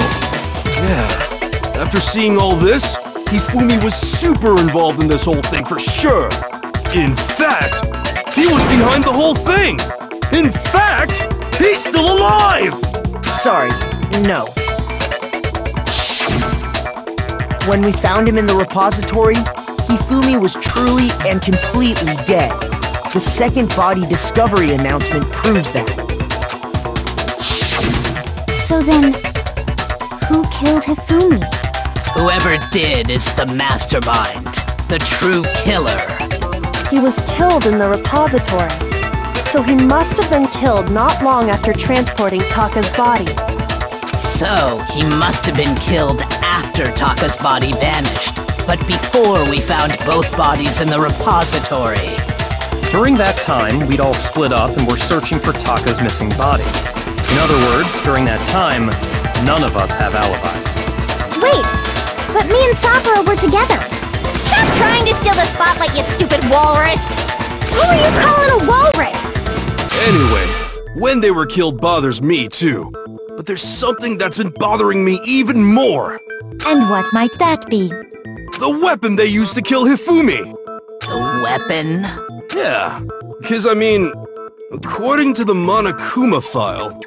yeah. After seeing all this, Hifumi was super involved in this whole thing for sure. In fact, he was behind the whole thing. In fact, he's still alive! Sorry, no. When we found him in the repository, Hifumi was truly and completely dead. The second body discovery announcement proves that. So then, who killed Hifumi? Whoever did is the mastermind, the true killer. He was killed in the repository, so he must have been killed not long after transporting Taka's body. So, he must have been killed after Taka's body vanished, but before we found both bodies in the repository. During that time, we'd all split up and were searching for Taka's missing body. In other words, during that time, none of us have alibis. Wait, but me and Sakura were together. Stop trying to steal the spotlight, you stupid walrus! Who are you calling a walrus? Anyway, when they were killed bothers me too. But there's something that's been bothering me even more. And what might that be? The weapon they used to kill Hifumi. The weapon? Yeah, because I mean, according to the Monokuma file,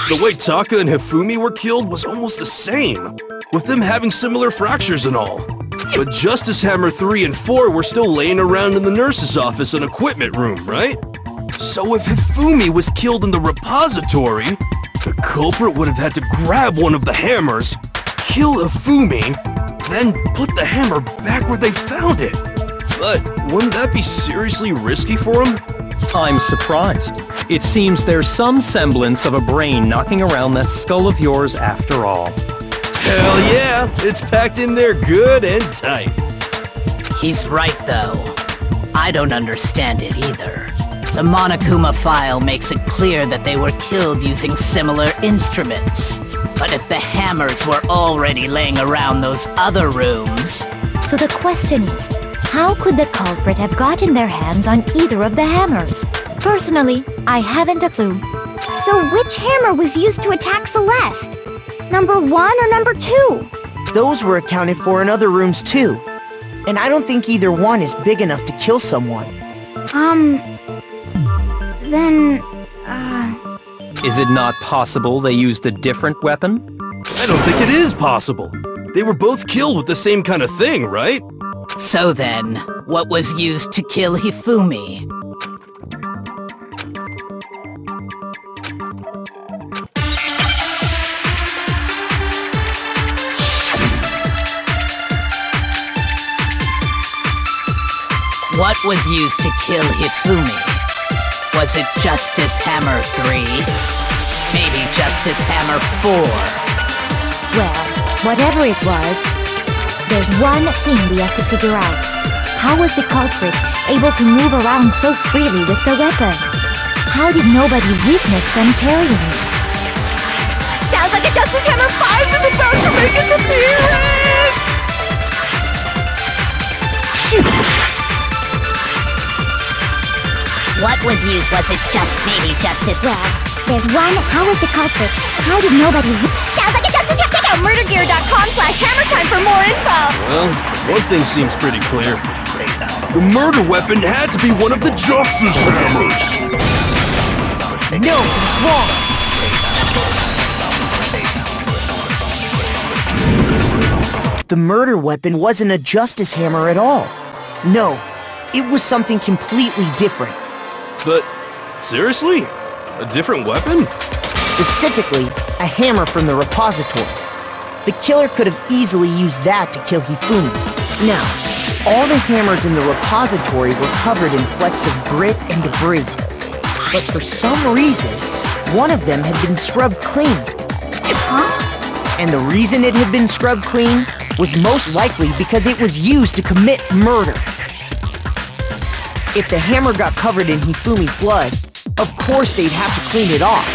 the way Taka and Hifumi were killed was almost the same, with them having similar fractures and all. But Justice Hammer 3 and 4 were still laying around in the nurse's office and equipment room, right? So if Hifumi was killed in the repository, the culprit would have had to grab one of the hammers, kill Hifumi, then put the hammer back where they found it. But wouldn't that be seriously risky for him? I'm surprised. It seems there's some semblance of a brain knocking around that skull of yours after all. Hell yeah, it's packed in there good and tight. He's right, though. I don't understand it either. The Monokuma file makes it clear that they were killed using similar instruments. But if the hammers were already laying around those other rooms... So the question is, how could the culprit have gotten their hands on either of the hammers? Personally, I haven't a clue. So which hammer was used to attack Celeste? Number 1 or number 2? Those were accounted for in other rooms too. And I don't think either one is big enough to kill someone. Then, Is it not possible they used a different weapon? I don't think it is possible. They were both killed with the same kind of thing, right? So then, what was used to kill Hifumi? What was used to kill Hifumi? Was it Justice Hammer 3? Maybe Justice Hammer 4? Well, whatever it was, There's one thing we have to figure out. How was the culprit able to move around so freely with the weapon? How did nobody witness them carrying it? Sounds like a Justice Hammer 5 is about to make its appearance! Shoot! What was used? Was it just maybe Justice? Well, there's one. How was the culprit? How did nobody... Sounds like a Justice Hammer! Check out murdergear.com/hammertime for more info! Well, one thing seems pretty clear. The murder weapon had to be one of the Justice Hammers! No, it's wrong! The murder weapon wasn't a Justice Hammer at all. No, it was something completely different. But, seriously? A different weapon? Specifically, a hammer from the repository. The killer could have easily used that to kill Hifumi. Now, all the hammers in the repository were covered in flecks of grit and debris. But for some reason, one of them had been scrubbed clean. Huh? And the reason it had been scrubbed clean was most likely because it was used to commit murder. If the hammer got covered in Hifumi's blood, of course they'd have to clean it off.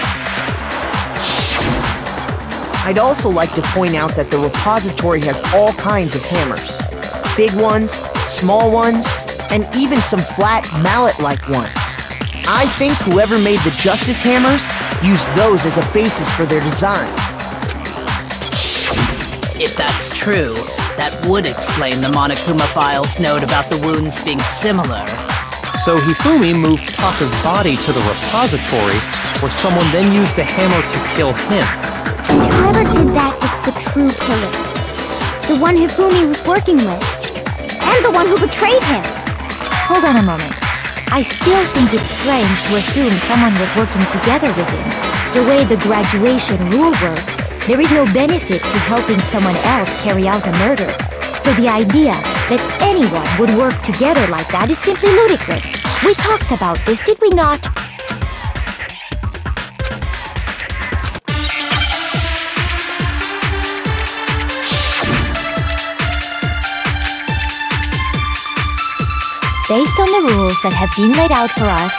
I'd also like to point out that the repository has all kinds of hammers. Big ones, small ones, and even some flat mallet-like ones. I think whoever made the Justice Hammers used those as a basis for their design. If that's true, that would explain the Monokuma file's note about the wounds being similar. So Hifumi moved Taka's body to the repository, where someone then used a hammer to kill him. Whoever did that is the true killer. The one Hifumi was working with. And the one who betrayed him. Hold on a moment. I still think it's strange to assume someone was working together with him. The way the graduation rule works, there is no benefit to helping someone else carry out a murder. So the idea that anyone would work together like that is simply ludicrous. We talked about this, did we not? Based on the rules that have been laid out for us,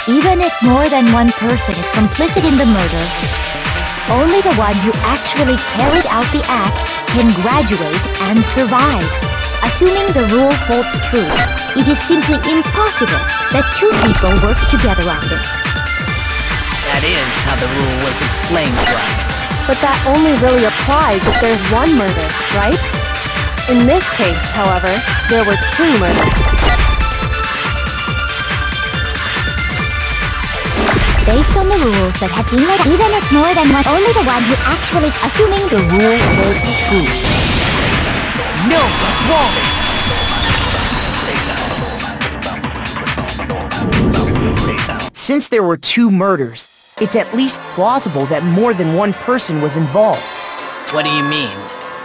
even if more than one person is complicit in the murder, only the one who actually carried out the act can graduate and survive. Assuming the rule holds true, it is simply impossible that two people work together on this. That is how the rule was explained to us. But that only really applies if there's one murder, right? In this case, however, there were two murders. Based on the rules that have been laid out, even if more than one, only the one who actually, assuming the rule holds true. No, that's wrong! Since there were two murders, it's at least plausible that more than one person was involved. What do you mean?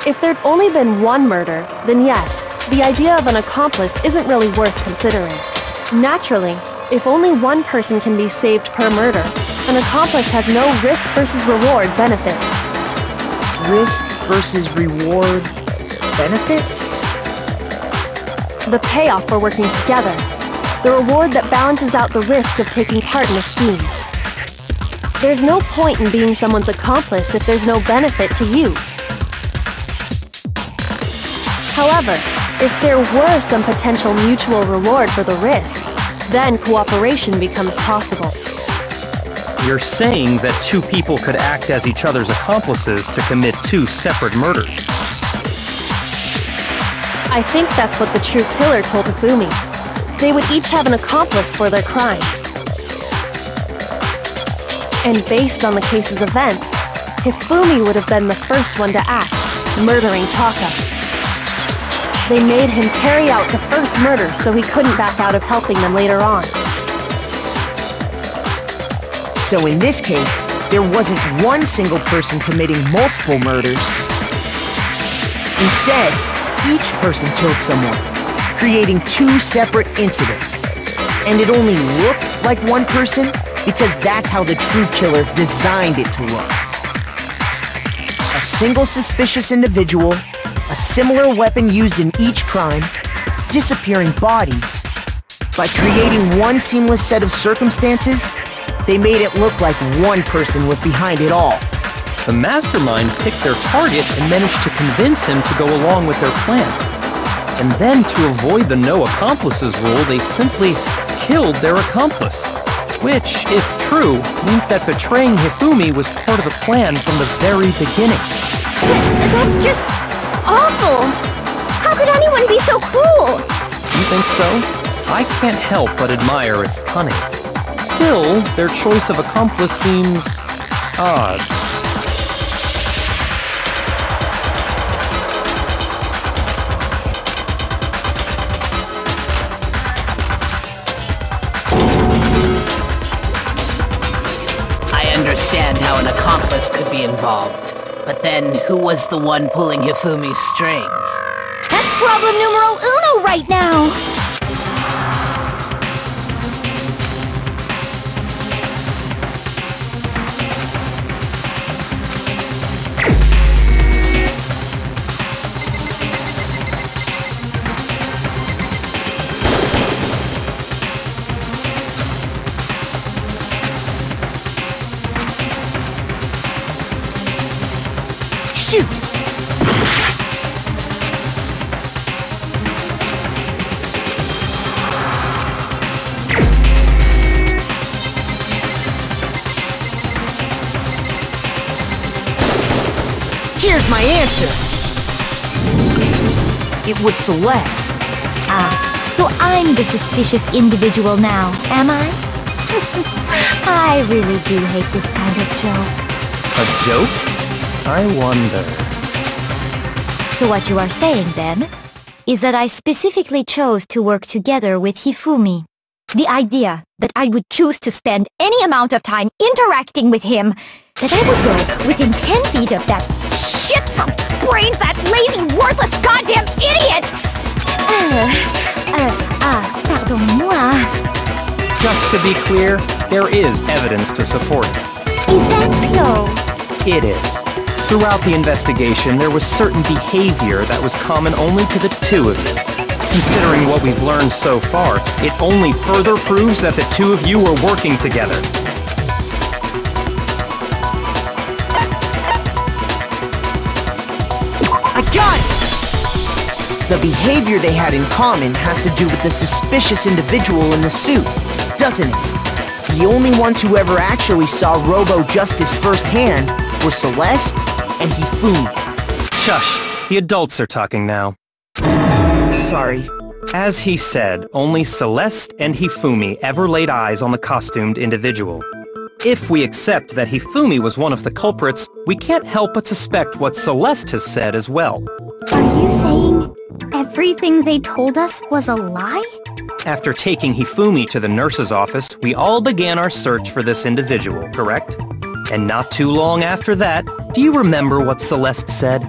If there'd only been one murder, then yes, the idea of an accomplice isn't really worth considering. Naturally, if only one person can be saved per murder, an accomplice has no risk versus reward benefit. Risk versus reward benefit? The payoff for working together. The reward that balances out the risk of taking part in a scheme. There's no point in being someone's accomplice if there's no benefit to you. However, if there were some potential mutual reward for the risk, then cooperation becomes possible. You're saying that two people could act as each other's accomplices to commit two separate murders. I think that's what the true killer told Hifumi. They would each have an accomplice for their crime. And based on the case's events, Hifumi would have been the first one to act, murdering Taka. They made him carry out the first murder so he couldn't back out of helping them later on. So in this case, there wasn't one single person committing multiple murders. Instead, each person killed someone, creating two separate incidents. And it only looked like one person because that's how the true killer designed it to look. A single suspicious individual A similar weapon used in each crime, disappearing bodies. By creating one seamless set of circumstances, they made it look like one person was behind it all. The mastermind picked their target and managed to convince him to go along with their plan. And then, to avoid the no accomplices rule, they simply killed their accomplice. Which, if true, means that betraying Hifumi was part of the plan from the very beginning. That's just awful! How could anyone be so cruel? You think so? I can't help but admire its cunning. Still, their choice of accomplice seems odd. I understand how an accomplice could be involved, but then who was the one pulling Hifumi's strings? That's problem numero uno right now! Shoot! Here's my answer! It was Celeste. Ah, so I'm the suspicious individual now, am I? I really do hate this kind of joke. A joke? I wonder... So what you are saying, then, is that I specifically chose to work together with Hifumi. The idea that I would choose to spend any amount of time interacting with him, that I would go within 10 feet of that shit-pump, brain-fat, lazy, worthless goddamn idiot! Pardonnez-moi. Just to be clear, there is evidence to support it. Is that so? It is. Throughout the investigation, there was certain behavior that was common only to the two of you. Considering what we've learned so far, it only further proves that the two of you were working together. I got it! The behavior they had in common has to do with the suspicious individual in the suit, doesn't it? The only ones who ever actually saw Robo-Justice firsthand were Celeste and Hifumi. Shush, the adults are talking now. Sorry. As he said, only Celeste and Hifumi ever laid eyes on the costumed individual. If we accept that Hifumi was one of the culprits, we can't help but suspect what Celeste has said as well. Are you saying everything they told us was a lie? After taking Hifumi to the nurse's office, we all began our search for this individual, correct? And not too long after that, do you remember what Celeste said?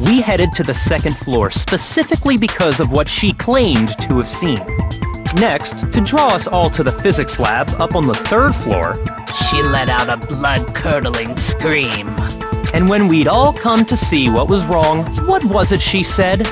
We headed to the second floor specifically because of what she claimed to have seen. Next, to draw us all to the physics lab up on the third floor, She let out a blood-curdling scream. and when we'd all come to see what was wrong, what was it she said?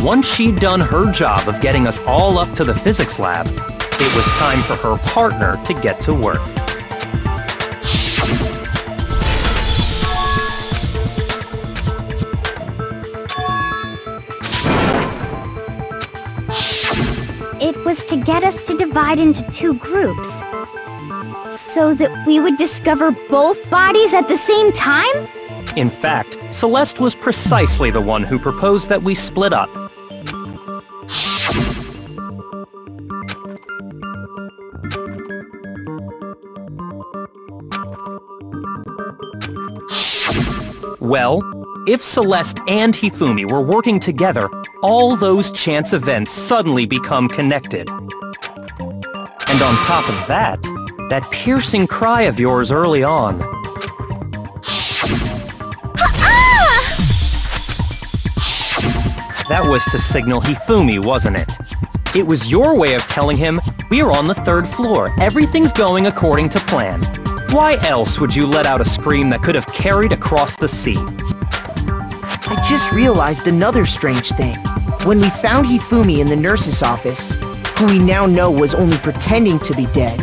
Once she'd done her job of getting us all up to the physics lab, it was time for her partner to get to work. It was to get us to divide into two groups. So that we would discover both bodies at the same time? In fact, Celeste was precisely the one who proposed that we split up. Well, if Celeste and Hifumi were working together, all those chance events suddenly become connected. And on top of that, that piercing cry of yours early on. That was to signal Hifumi, wasn't it? It was your way of telling him, we're on the 3rd floor, everything's going according to plan. Why else would you let out a scream that could have carried across the sea? I just realized another strange thing. When we found Hifumi in the nurse's office, who we now know was only pretending to be dead,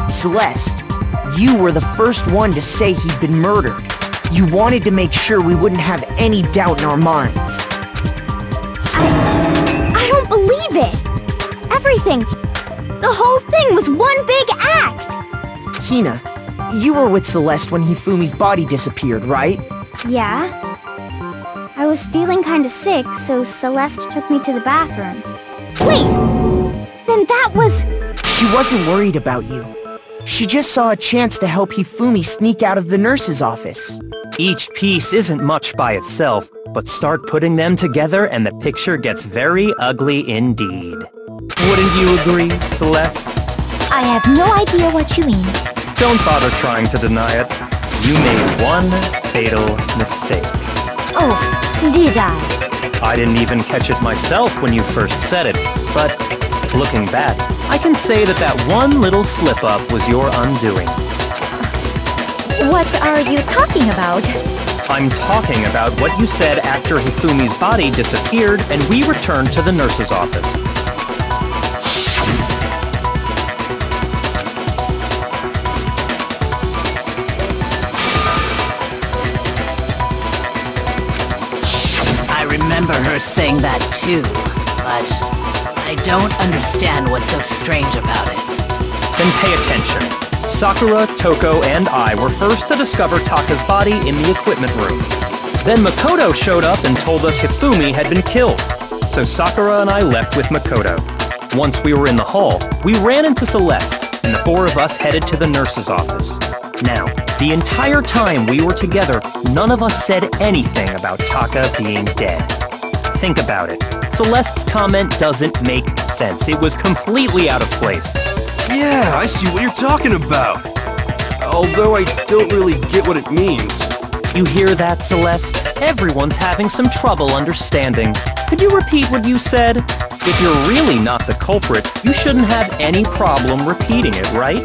Celeste, you were the first one to say he'd been murdered. You wanted to make sure we wouldn't have any doubt in our minds. I don't believe it! Everything, the whole thing was one big act! Hina, you were with Celeste when Hifumi's body disappeared, right? Yeah. I was feeling kinda sick, so Celeste took me to the bathroom. Wait! Then that was... She wasn't worried about you. She just saw a chance to help Hifumi sneak out of the nurse's office. Each piece isn't much by itself, but start putting them together and the picture gets very ugly indeed. Wouldn't you agree, Celeste? I have no idea what you mean. Don't bother trying to deny it. You made one fatal mistake. Oh, did I? I didn't even catch it myself when you first said it, but looking back, I can say that that one little slip-up was your undoing. What are you talking about? I'm talking about what you said after Hifumi's body disappeared and we returned to the nurse's office. I remember her saying that too, but I don't understand what's so strange about it. Then pay attention. Sakura, Toko, and I were first to discover Taka's body in the equipment room. Then Makoto showed up and told us Hifumi had been killed. So Sakura and I left with Makoto. Once we were in the hall, we ran into Celeste, and the 4 of us headed to the nurse's office. Now, the entire time we were together, none of us said anything about Taka being dead. Think about it. Celeste's comment doesn't make sense. It was completely out of place. Yeah, I see what you're talking about. Although I don't really get what it means. You hear that, Celeste? Everyone's having some trouble understanding. Could you repeat what you said? If you're really not the culprit, you shouldn't have any problem repeating it, right?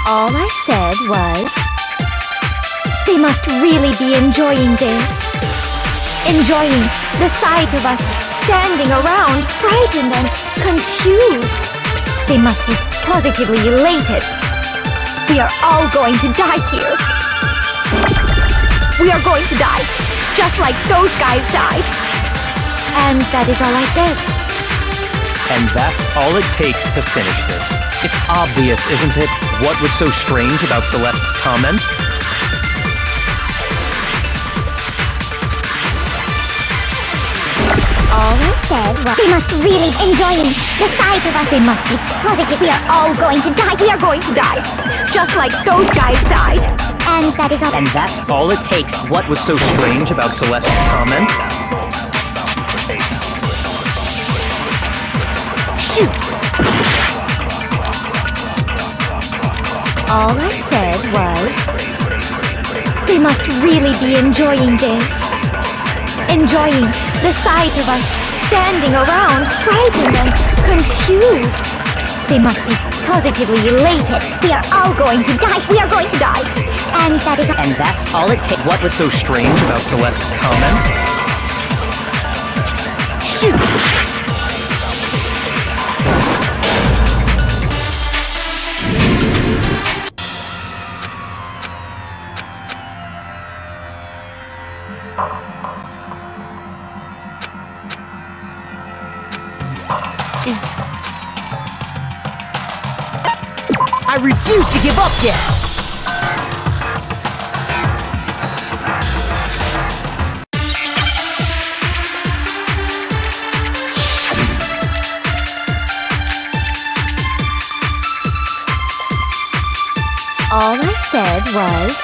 All I said was... They must really be enjoying this. Enjoying the sight of us standing around, frightened and confused. They must be positively elated. We are all going to die here. We are going to die, just like those guys died. And that is all I said. And that's all it takes to finish this. It's obvious, isn't it, what was so strange about Celeste's comment? All I said was... They must really enjoying the sight of us. They must be positive. We are all going to die. We are going to die. Just like those guys died. And that is all... And that's all it takes. What was so strange about Celeste's comment? Shoot! All I said was... They must really be enjoying this. Enjoying the sight of us standing around, frightened and confused. They must be positively elated. We are all going to die. We are going to die. And that is... And that's all it takes. What was so strange about Celeste's comment? Shoot! I refuse to give up yet! All I said was...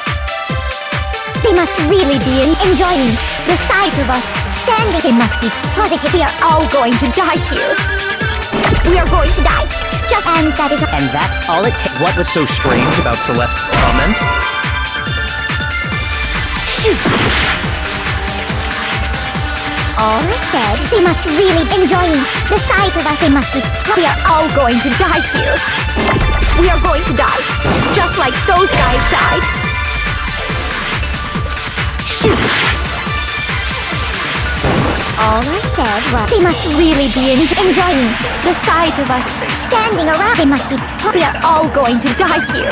They must really be enjoying the sight of us standing. They must be positive. We are all going to die here. We are going to die. And that is... And that's all it takes. What was so strange about Celeste's comment? Shoot! All I said, they must really enjoying the sight of us. They must be... We are all going to die here. We are going to die, just like those guys died. Shoot! All I said was, they must really be enjoying the sight of us standing around. They must be... We are all going to die here.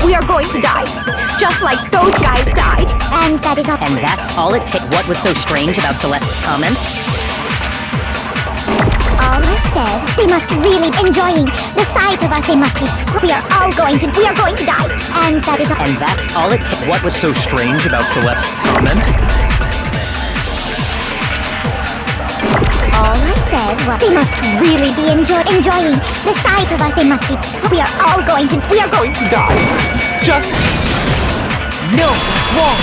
We are going to die, just like those guys died. And that is all... And that's all it takes. What was so strange about Celeste's comment? All I said, they must really enjoying the sight of us. They must be... We are going to die. And that is all... And that's all it takes. What was so strange about Celeste's comment? All I said was, they must really be enjoying the sight of us. They must be... We are going to die. Just... No, it's wrong.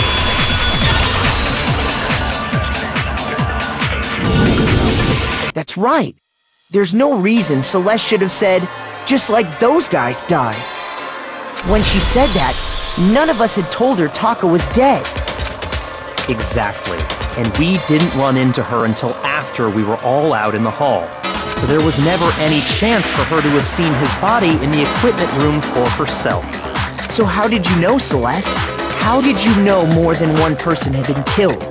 That's right. There's no reason Celeste should have said, just like those guys died. When she said that, none of us had told her Taka was dead. Exactly. And we didn't run into her until after we were all out in the hall. So there was never any chance for her to have seen his body in the equipment room for herself. So how did you know, Celeste? How did you know more than one person had been killed?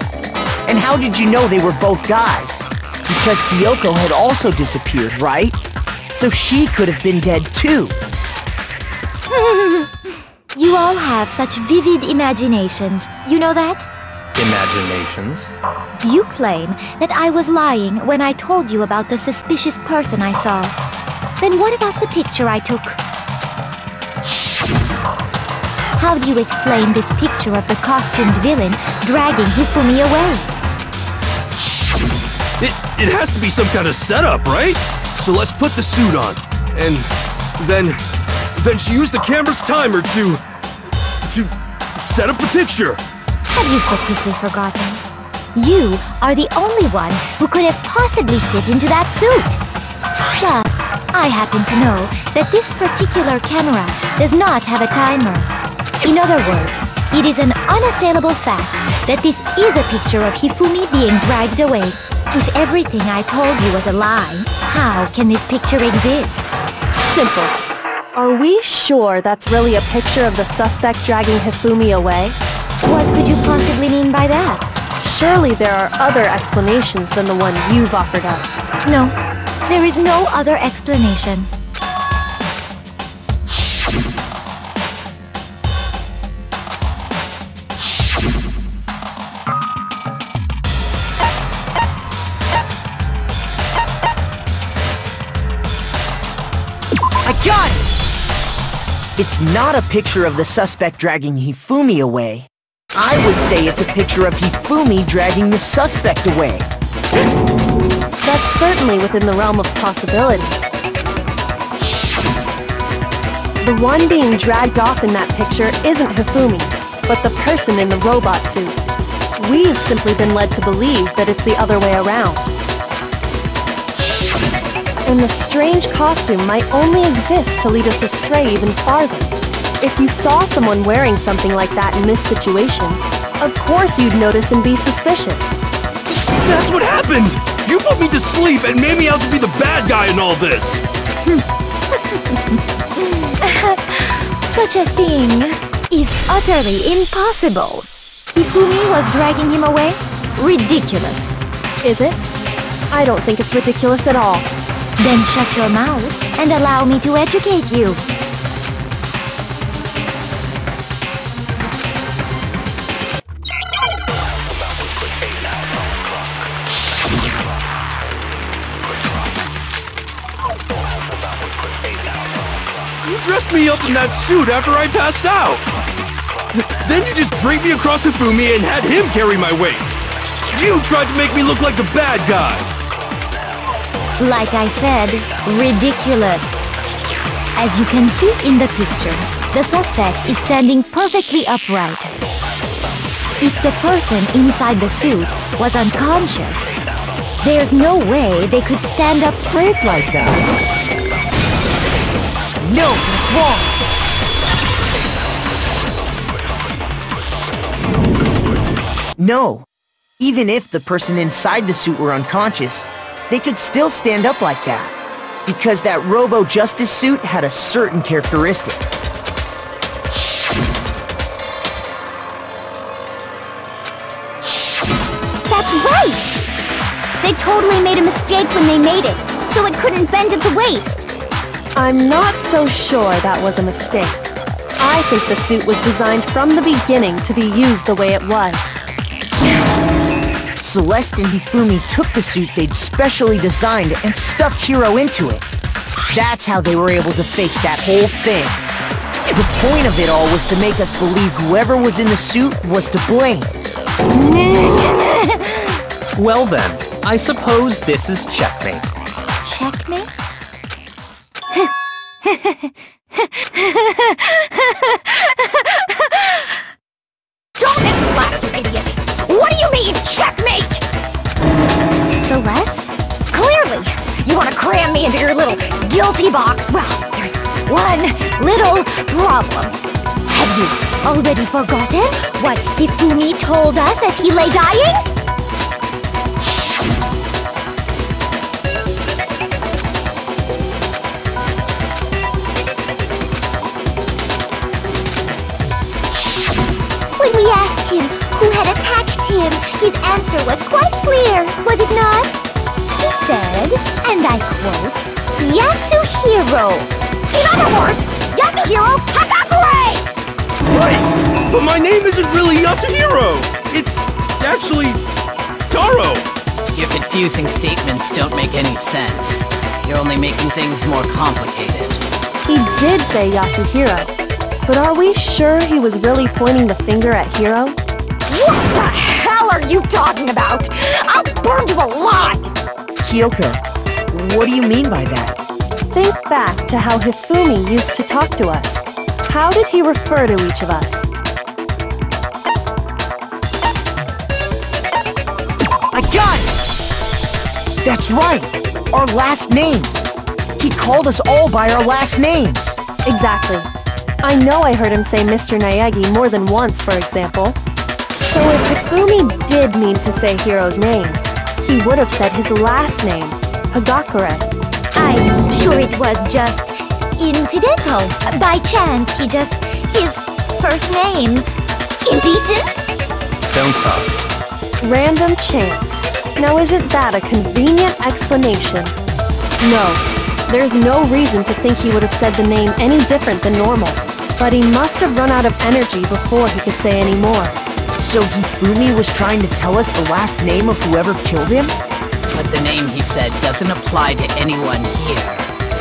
And how did you know they were both guys? Because Kyoko had also disappeared, right? So she could have been dead too. You all have such vivid imaginations. You know that? Imaginations? You claim that I was lying when I told you about the suspicious person I saw. Then what about the picture I took? How do you explain this picture of the costumed villain dragging Hifumi away? It has to be some kind of setup, right? So let's put the suit on. And then she used the camera's timer to set up the picture. Have you so quickly forgotten? You are the only one who could have possibly fit into that suit. Plus, I happen to know that this particular camera does not have a timer. In other words, it is an unassailable fact that this is a picture of Hifumi being dragged away. If everything I told you was a lie, how can this picture exist? Simple. Are we sure that's really a picture of the suspect dragging Hifumi away? What could you possibly mean by that? Surely there are other explanations than the one you've offered up. No, there is no other explanation. I got it! It's not a picture of the suspect dragging Hifumi away. I would say it's a picture of Hifumi dragging the suspect away. That's certainly within the realm of possibility. The one being dragged off in that picture isn't Hifumi, but the person in the robot suit. We've simply been led to believe that it's the other way around. And the strange costume might only exist to lead us astray even farther. If you saw someone wearing something like that in this situation, of course you'd notice and be suspicious. That's what happened! You put me to sleep and made me out to be the bad guy in all this! Such a thing is utterly impossible. Hifumi was dragging him away? Ridiculous. Is it? I don't think it's ridiculous at all. Then shut your mouth and allow me to educate you. You dressed me up in that suit after I passed out! Then you just draped me across Hifumi and had him carry my weight! You tried to make me look like the bad guy! Like I said, ridiculous. As you can see in the picture, the suspect is standing perfectly upright. If the person inside the suit was unconscious, there's no way they could stand up straight like that. No, that's wrong! No. Even if the person inside the suit were unconscious, they could still stand up like that. Because that Robo-Justice suit had a certain characteristic. That's right! They totally made a mistake when they made it, so it couldn't bend at the waist. I'm not so sure that was a mistake. I think the suit was designed from the beginning to be used the way it was. Celeste and Hifumi took the suit they'd specially designed and stuffed Hiro into it. That's how they were able to fake that whole thing. The point of it all was to make us believe whoever was in the suit was to blame. Well then, I suppose this is checkmate. Checkmate? Don't make me laugh, you idiot! What do you mean, checkmate? Celeste? Clearly, you want to cram me into your little guilty box. Well, there's one little problem. Have you already forgotten what Hifumi told us as he lay dying? When we asked him who had attacked him, his answer was quite clear, was it not? He said, and I quote, Yasuhiro. In other words, Yasuhiro Hagakure! Wait! But my name isn't really Yasuhiro! It's actually Taro! Your confusing statements don't make any sense. You're only making things more complicated. He did say Yasuhiro, but are we sure he was really pointing the finger at Hiro? What the hell are you talking about? I'll burn you alive! Kyoko, what do you mean by that? Think back to how Hifumi used to talk to us. How did he refer to each of us? I got it! That's right! Our last names! He called us all by our last names! Exactly. I know I heard him say Mr. Naegi more than once, for example. So if Hifumi did mean to say Hiro's name, he would have said his last name, Hagakure. I'm sure it was just incidental. By chance, his first name. Indecent? Don't talk. Random chance. Now isn't that a convenient explanation? No, there's no reason to think he would have said the name any different than normal. But he must have run out of energy before he could say any more. So Hifumi was trying to tell us the last name of whoever killed him? But the name he said doesn't apply to anyone here.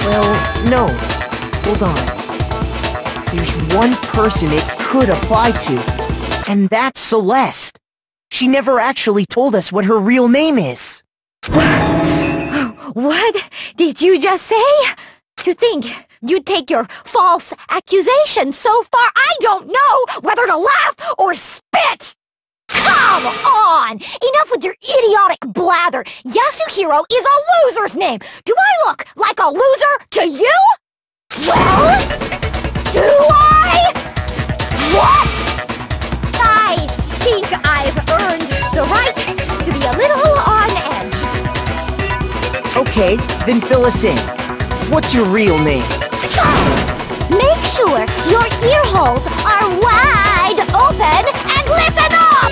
Well, no. Hold on. There's one person it could apply to, and that's Celeste. She never actually told us what her real name is. What did you just say? To think you'd take your false accusation so far, I don't know whether to laugh or spit! Come on! Enough with your idiotic blather! Yasuhiro is a loser's name! Do I look like a loser to you? Well, do I? What? I think I've earned the right to be a little on edge. Okay, then fill us in. What's your real name? Make sure your ear holes are wide open and listen up!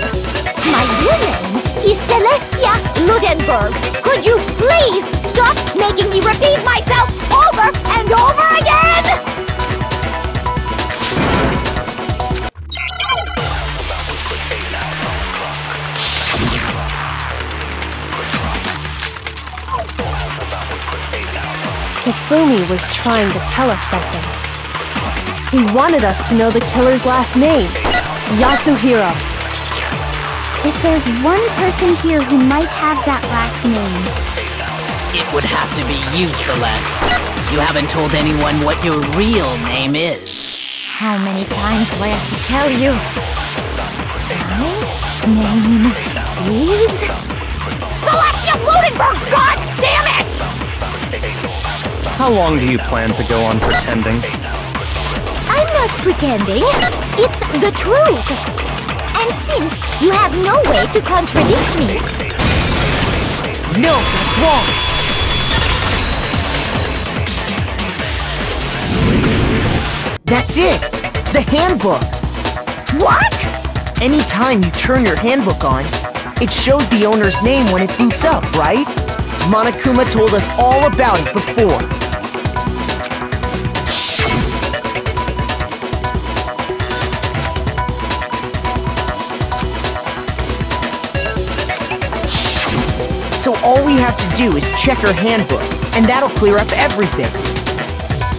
My real name is Celestia Ludenberg. Could you please stop making me repeat myself over and over again? Hifumi was trying to tell us something. He wanted us to know the killer's last name, Yasuhiro. If there's one person here who might have that last name, It would have to be you, Celeste. You haven't told anyone what your real name is. how many times do I have to tell you? 9? name is... Celestia Bludenberg! God damn it! How long do you plan to go on pretending? I'm not pretending. It's the truth. And since you have no way to contradict me... No, that's wrong! That's it! The handbook! What? Anytime you turn your handbook on, it shows the owner's name when it boots up, right? Monokuma told us all about it before. So all we have to do is check her handbook, and that'll clear up everything.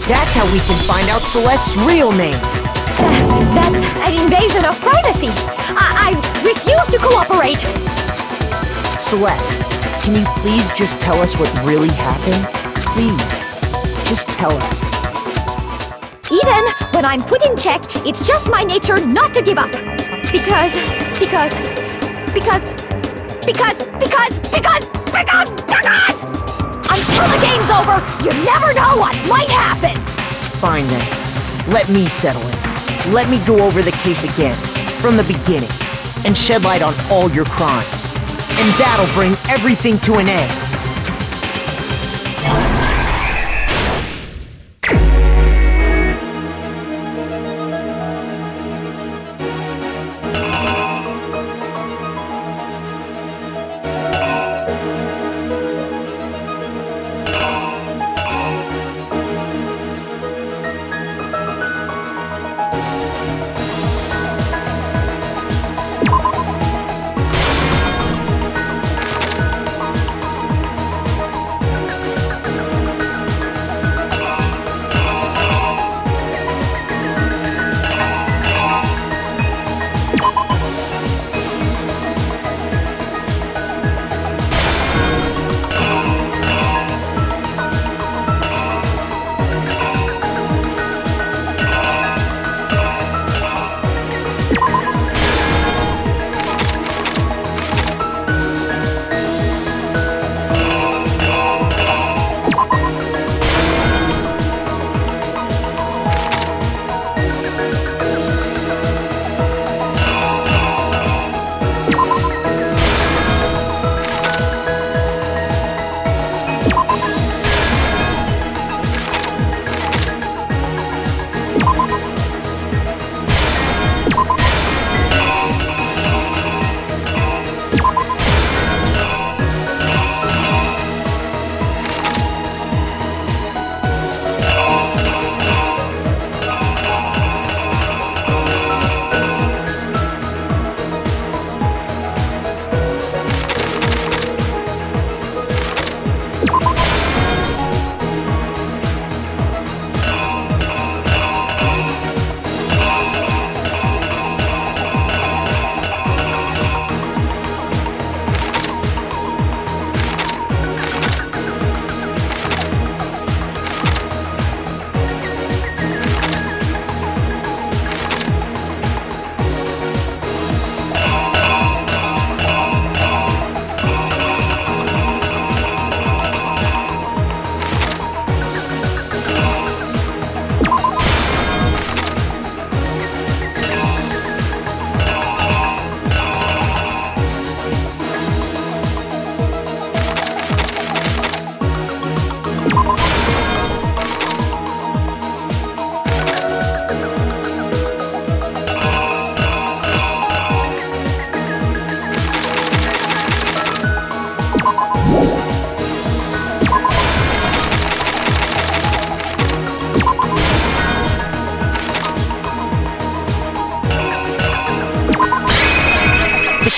That's how we can find out Celeste's real name. That's an invasion of privacy. I refuse to cooperate. Celeste, can you please just tell us what really happened? Please, just tell us. Even when I'm put in check, it's just my nature not to give up. Because until the game's over, you never know what might happen. Fine then. Let me settle it. Let me go over the case again, from the beginning, and shed light on all your crimes. And that'll bring everything to an end.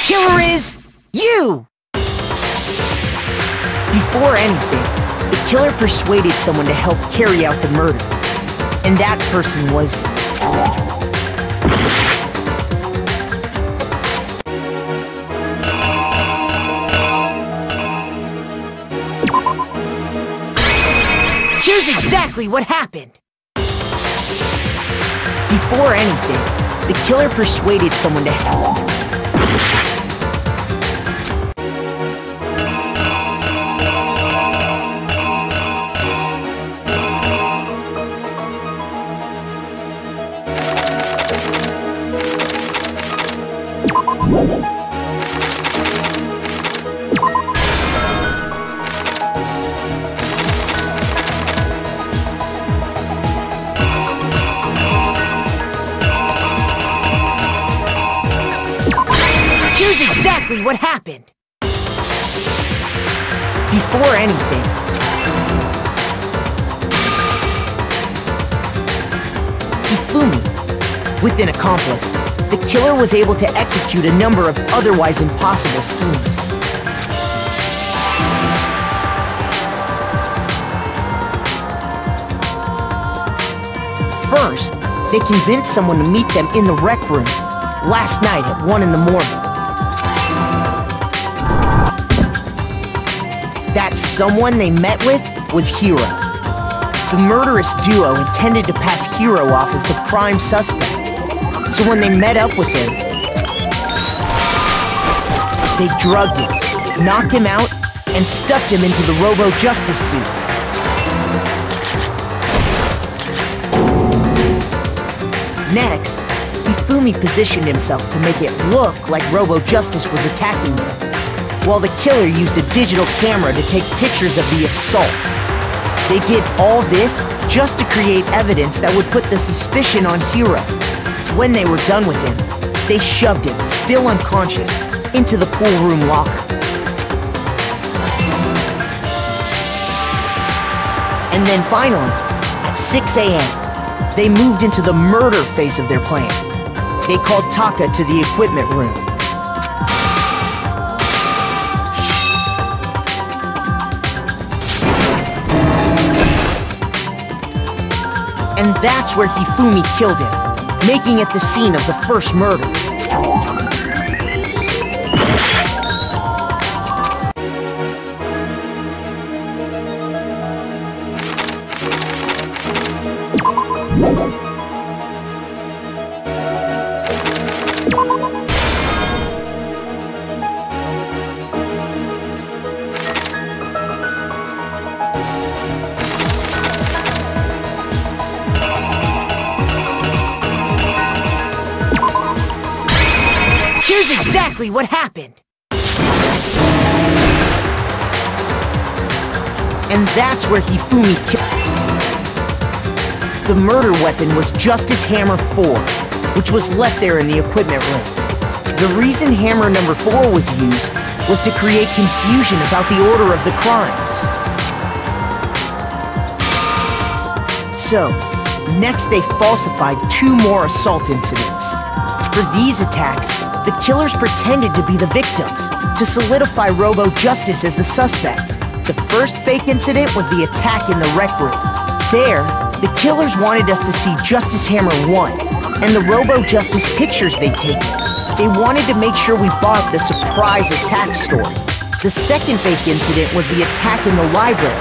killer is you! Before anything, the killer persuaded someone to help carry out the murder. And that person was... Here's exactly what happened! Before anything, the killer persuaded someone to help. Here's exactly what happened. Before anything, Hifumi, with an accomplice, the killer was able to execute a number of otherwise impossible schemes. First, they convinced someone to meet them in the rec room last night at 1 in the morning. That someone they met with was Hiro. The murderous duo intended to pass Hiro off as the prime suspect. So when they met up with him, they drugged him, knocked him out, and stuffed him into the Robo-Justice suit. Next, Hifumi positioned himself to make it look like Robo-Justice was attacking him, while the killer used a digital camera to take pictures of the assault. They did all this just to create evidence that would put the suspicion on Hiro. When they were done with him, they shoved him, still unconscious, into the pool room locker. And then finally, at 6 a.m., they moved into the murder phase of their plan. They called Taka to the equipment room. And that's where Hifumi killed him, making it the scene of the first murder. Here's exactly what happened. And that's where Hifumi killed. The murder weapon was Justice Hammer 4, which was left there in the equipment room. The reason Hammer number 4 was used was to create confusion about the order of the crimes. So, next they falsified 2 more assault incidents. For these attacks, the killers pretended to be the victims, to solidify Robo-Justice as the suspect. The first fake incident was the attack in the rec room. There, the killers wanted us to see Justice Hammer 1, and the Robo-Justice pictures they'd taken. They wanted to make sure we bought the surprise attack story. The second fake incident was the attack in the library.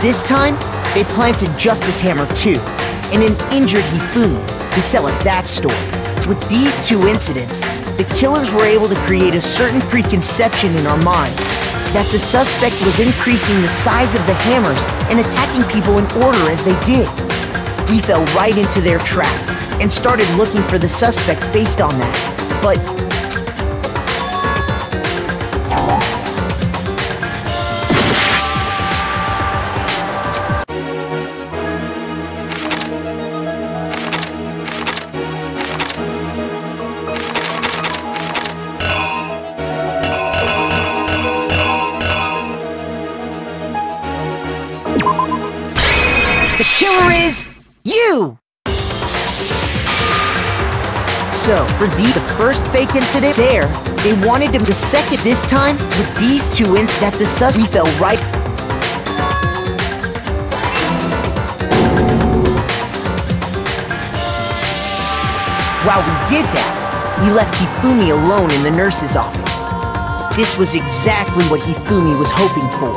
This time, they planted Justice Hammer 2, and an injured Hifumi, to sell us that story. With these 2 incidents, the killers were able to create a certain preconception in our minds that the suspect was increasing the size of the hammers and attacking people in order as they did. We fell right into their trap and started looking for the suspect based on that. But the killer is you! So, for the first fake incident there, they wanted him to second this time with these 2 that the we fell right. While we did that, we left Hifumi alone in the nurse's office. This was exactly what Hifumi was hoping for.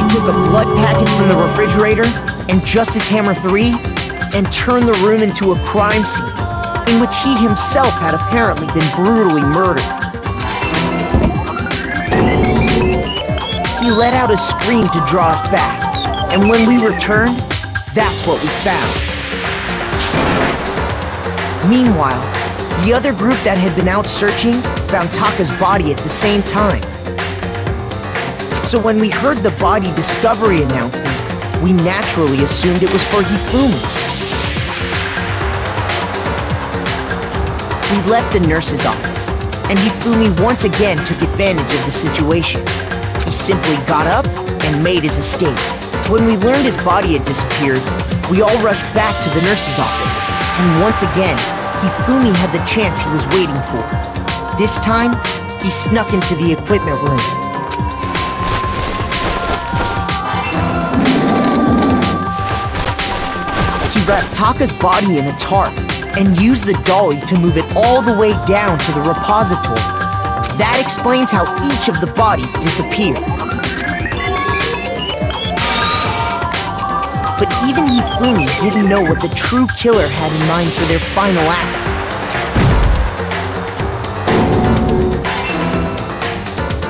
Took a blood packet from the refrigerator and Justice Hammer 3 and turned the room into a crime scene in which he himself had apparently been brutally murdered. He let out a scream to draw us back, and when we returned, that's what we found. Meanwhile, the other group that had been out searching found Taka's body at the same time. So when we heard the body discovery announcement, we naturally assumed it was for Hifumi. We left the nurse's office, and Hifumi once again took advantage of the situation. He simply got up and made his escape. When we learned his body had disappeared, we all rushed back to the nurse's office, and once again, Hifumi had the chance he was waiting for. This time, he snuck into the equipment room. He wrapped Taka's body in a tarp and used the dolly to move it all the way down to the repository. That explains how each of the bodies disappeared. But even Hifumi didn't know what the true killer had in mind for their final act.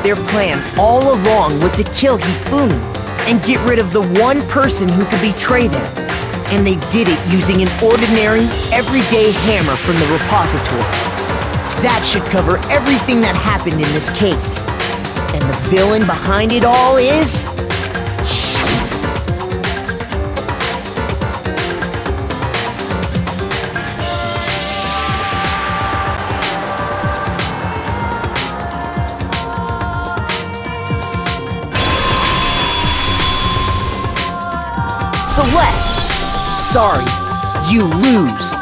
Their plan all along was to kill Hifumi and get rid of the one person who could betray them. And they did it using an ordinary, everyday hammer from the repository. That should cover everything that happened in this case. And the villain behind it all is... Celeste! Sorry, you lose.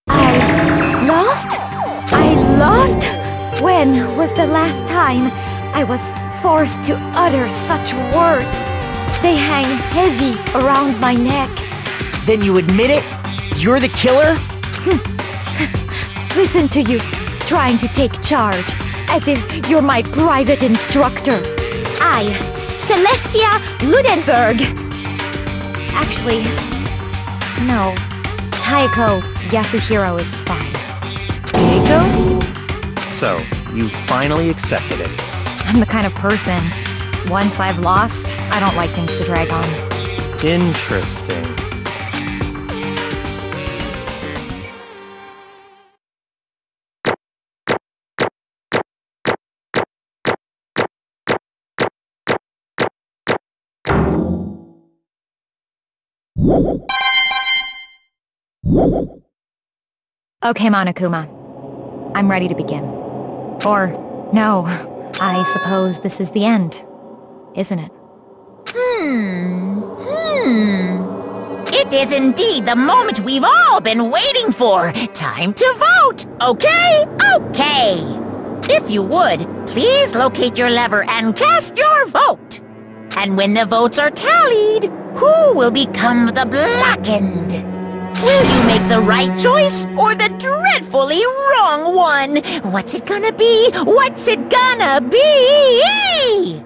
I lost? When was the last time I was forced to utter such words? They hang heavy around my neck. Then you admit it? You're the killer? Listen to you, trying to take charge, as if you're my private instructor. I, Celestia Ludenberg. Actually, no. Taiko Yasuhiro is fine. Taiko? So, you finally accepted it. I'm the kind of person, once I've lost, I don't like things to drag on. Interesting. Okay, Monokuma. I'm ready to begin. Or, no, I suppose this is the end, isn't it? It is indeed the moment we've all been waiting for. Time to vote, okay? Okay. If you would, please locate your lever and cast your vote. And when the votes are tallied, who will become the blackened? Will you make the right choice or the dreadfully wrong one? What's it gonna be? What's it gonna be?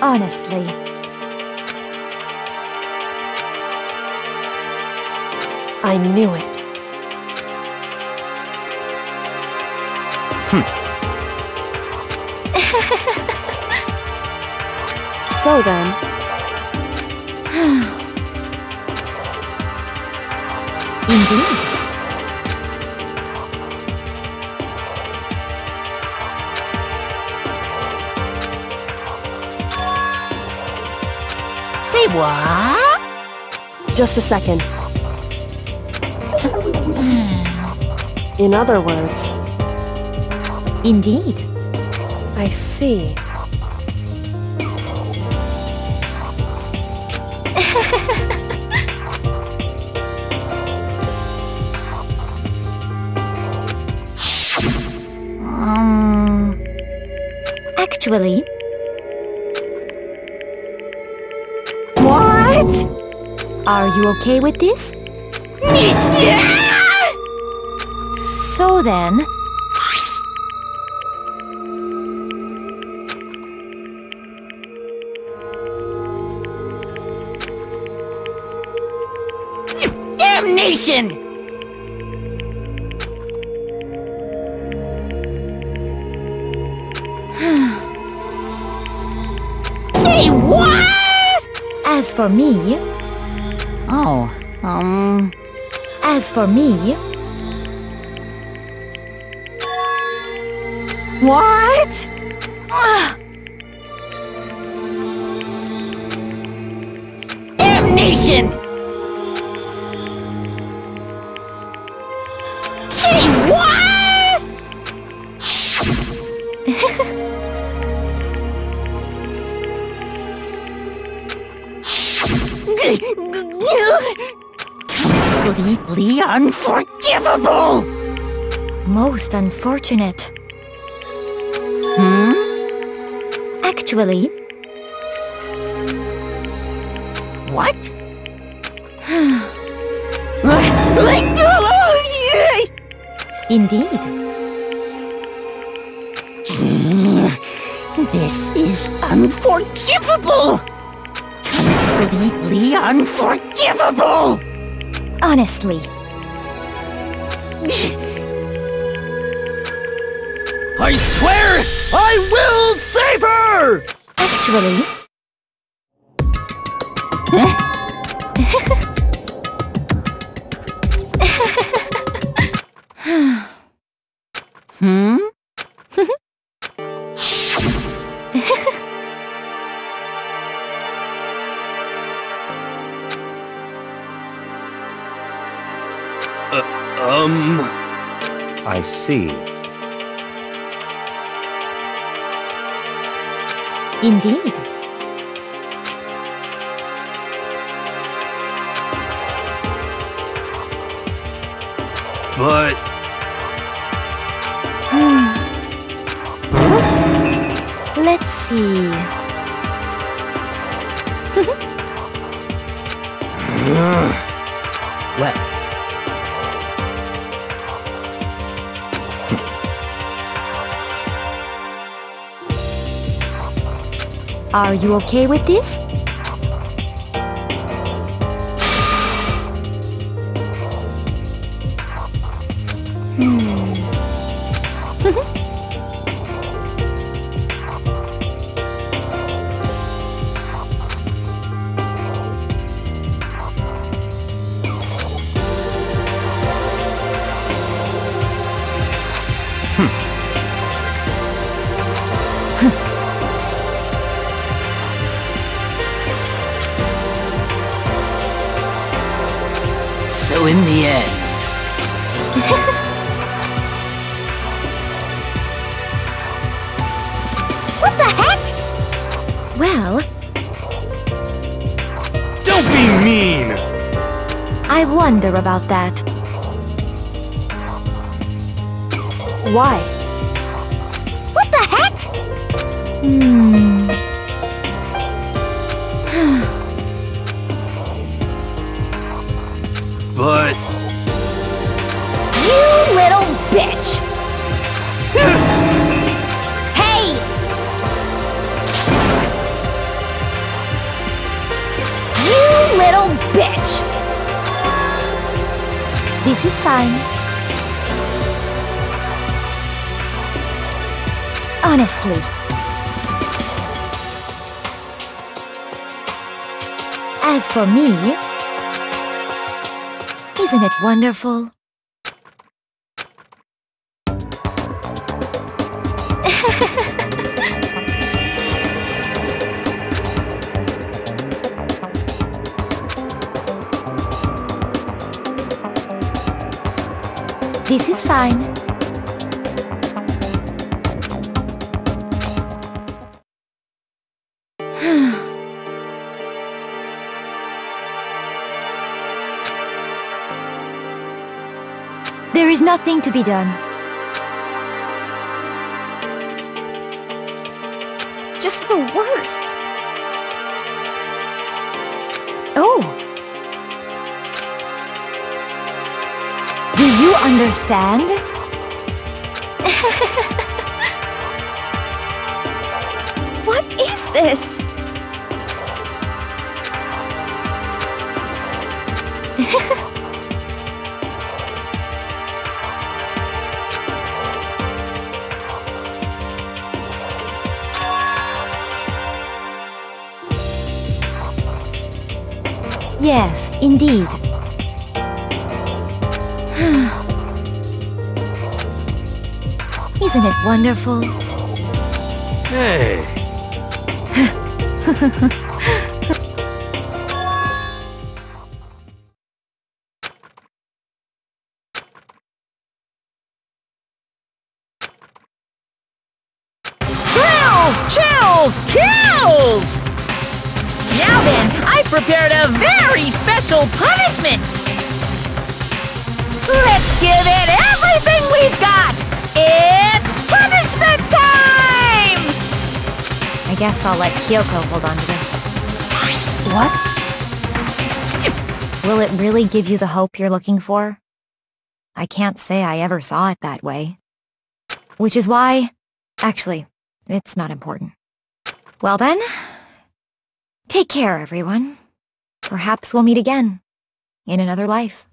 Honestly. I knew it. So then... Indeed. Say what? Just a second. In other words... Indeed. I see. Actually... What? Are you okay with this? So then... Damnation! Say what? As for me... Oh, As for me... What? Damnation! Say what? Completely unforgivable! Most unfortunate. Actually... What? Indeed. This is unforgivable! Completely unforgivable! Honestly. I swear I will save her! Actually... I see. Indeed. But... Let's see... Well, Are you okay with this? so in the end, What the heck? Well, Don't be mean! I wonder about that. Why? What the heck? But... You little bitch! Hey! You little bitch! This is fine. Honestly. As for me, isn't it wonderful? This is fine. There is nothing to be done. Just the worst. Oh, understand? What is this? Yes, indeed. Isn't it wonderful? Hey! Chills! Kills! Now then, I've prepared a very special punishment! Let's give it everything we've got! It's punishment time! I guess I'll let Kyoko hold on to this. What? Will it really give you the hope you're looking for? I can't say I ever saw it that way. Which is why... Actually, it's not important. Well then, take care, everyone. Perhaps we'll meet again, in another life.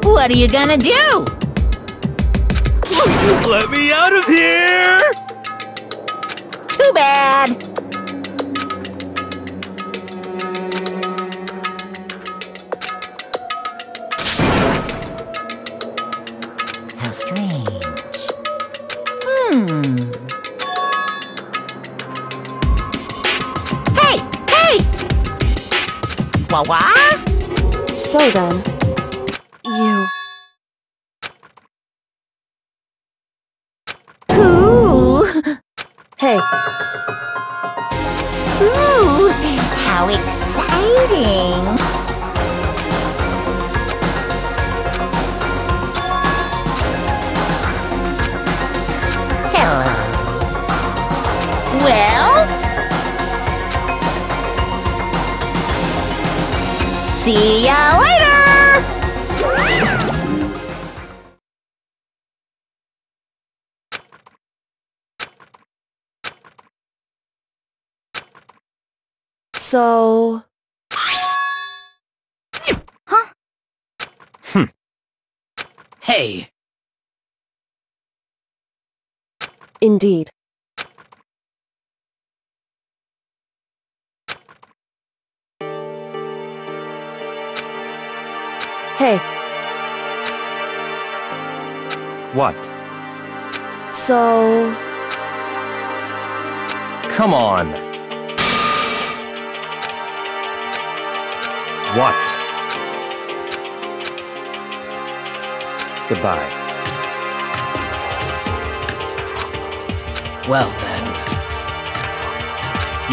What are you gonna do? Let me out of here! Too bad. How strange. Hey! Hey! Wah-wah? So then, you... Ooh! Hey, Ooh! How exciting! Hello. Well? See ya later! so... Hey! Indeed. Hey, What? so... Come on. What? Goodbye. Well then.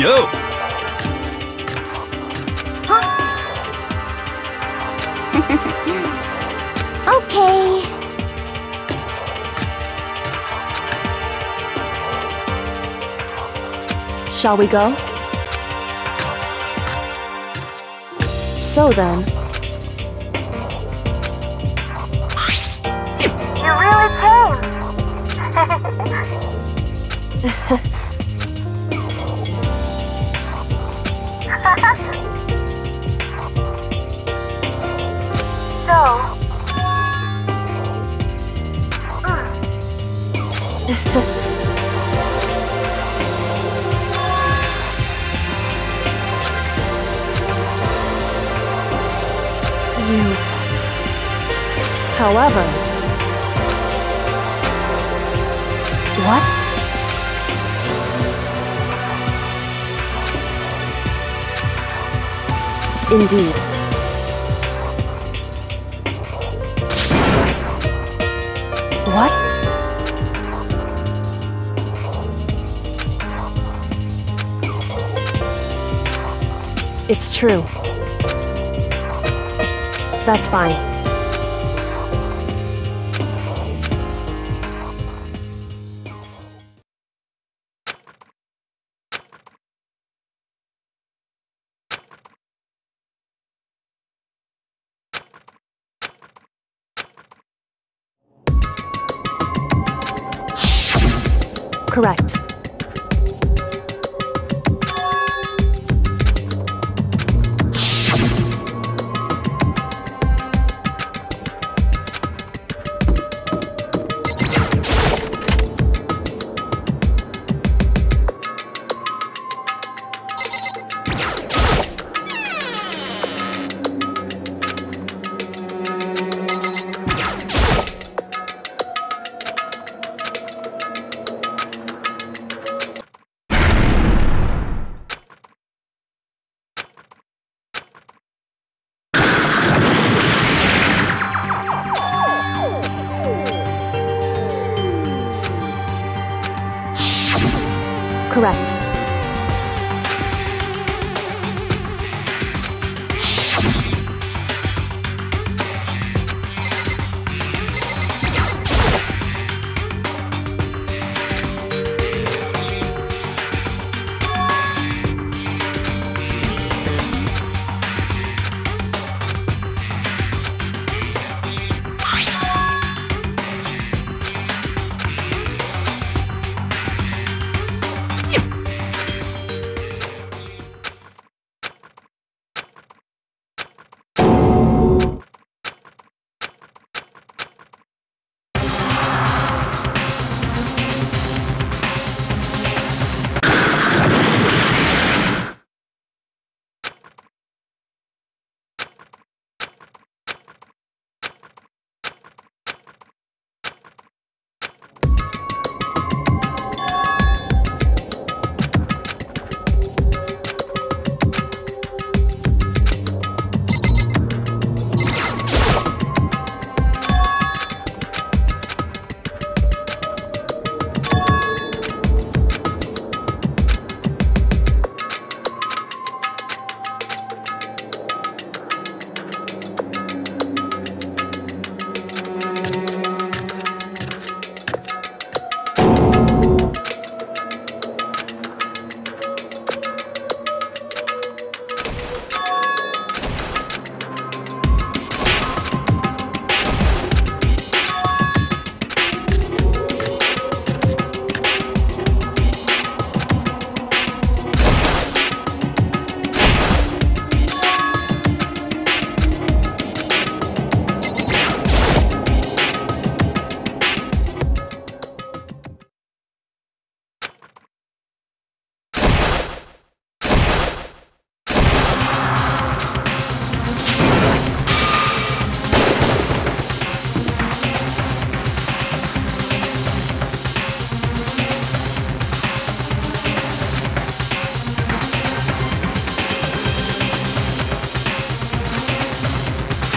Yo! Okay. Shall we go? So then... You really came. So... However... What? Indeed. What? It's true. That's fine. Correct. Correct.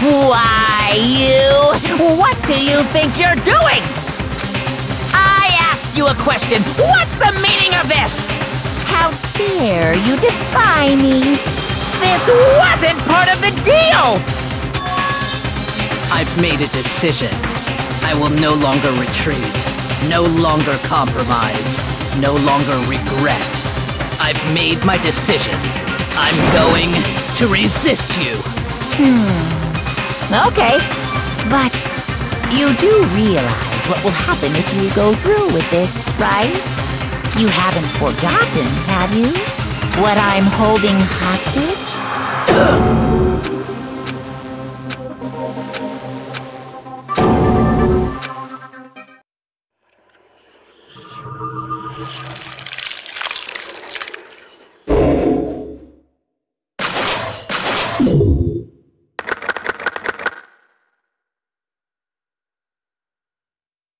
Why, you? What do you think you're doing? I asked you a question. What's the meaning of this? How dare you defy me? This wasn't part of the deal! I've made a decision. I will no longer retreat, no longer compromise, no longer regret. I've made my decision. I'm going to resist you. Okay, but you do realize what will happen if you go through with this, right? You haven't forgotten, have you? What I'm holding hostage?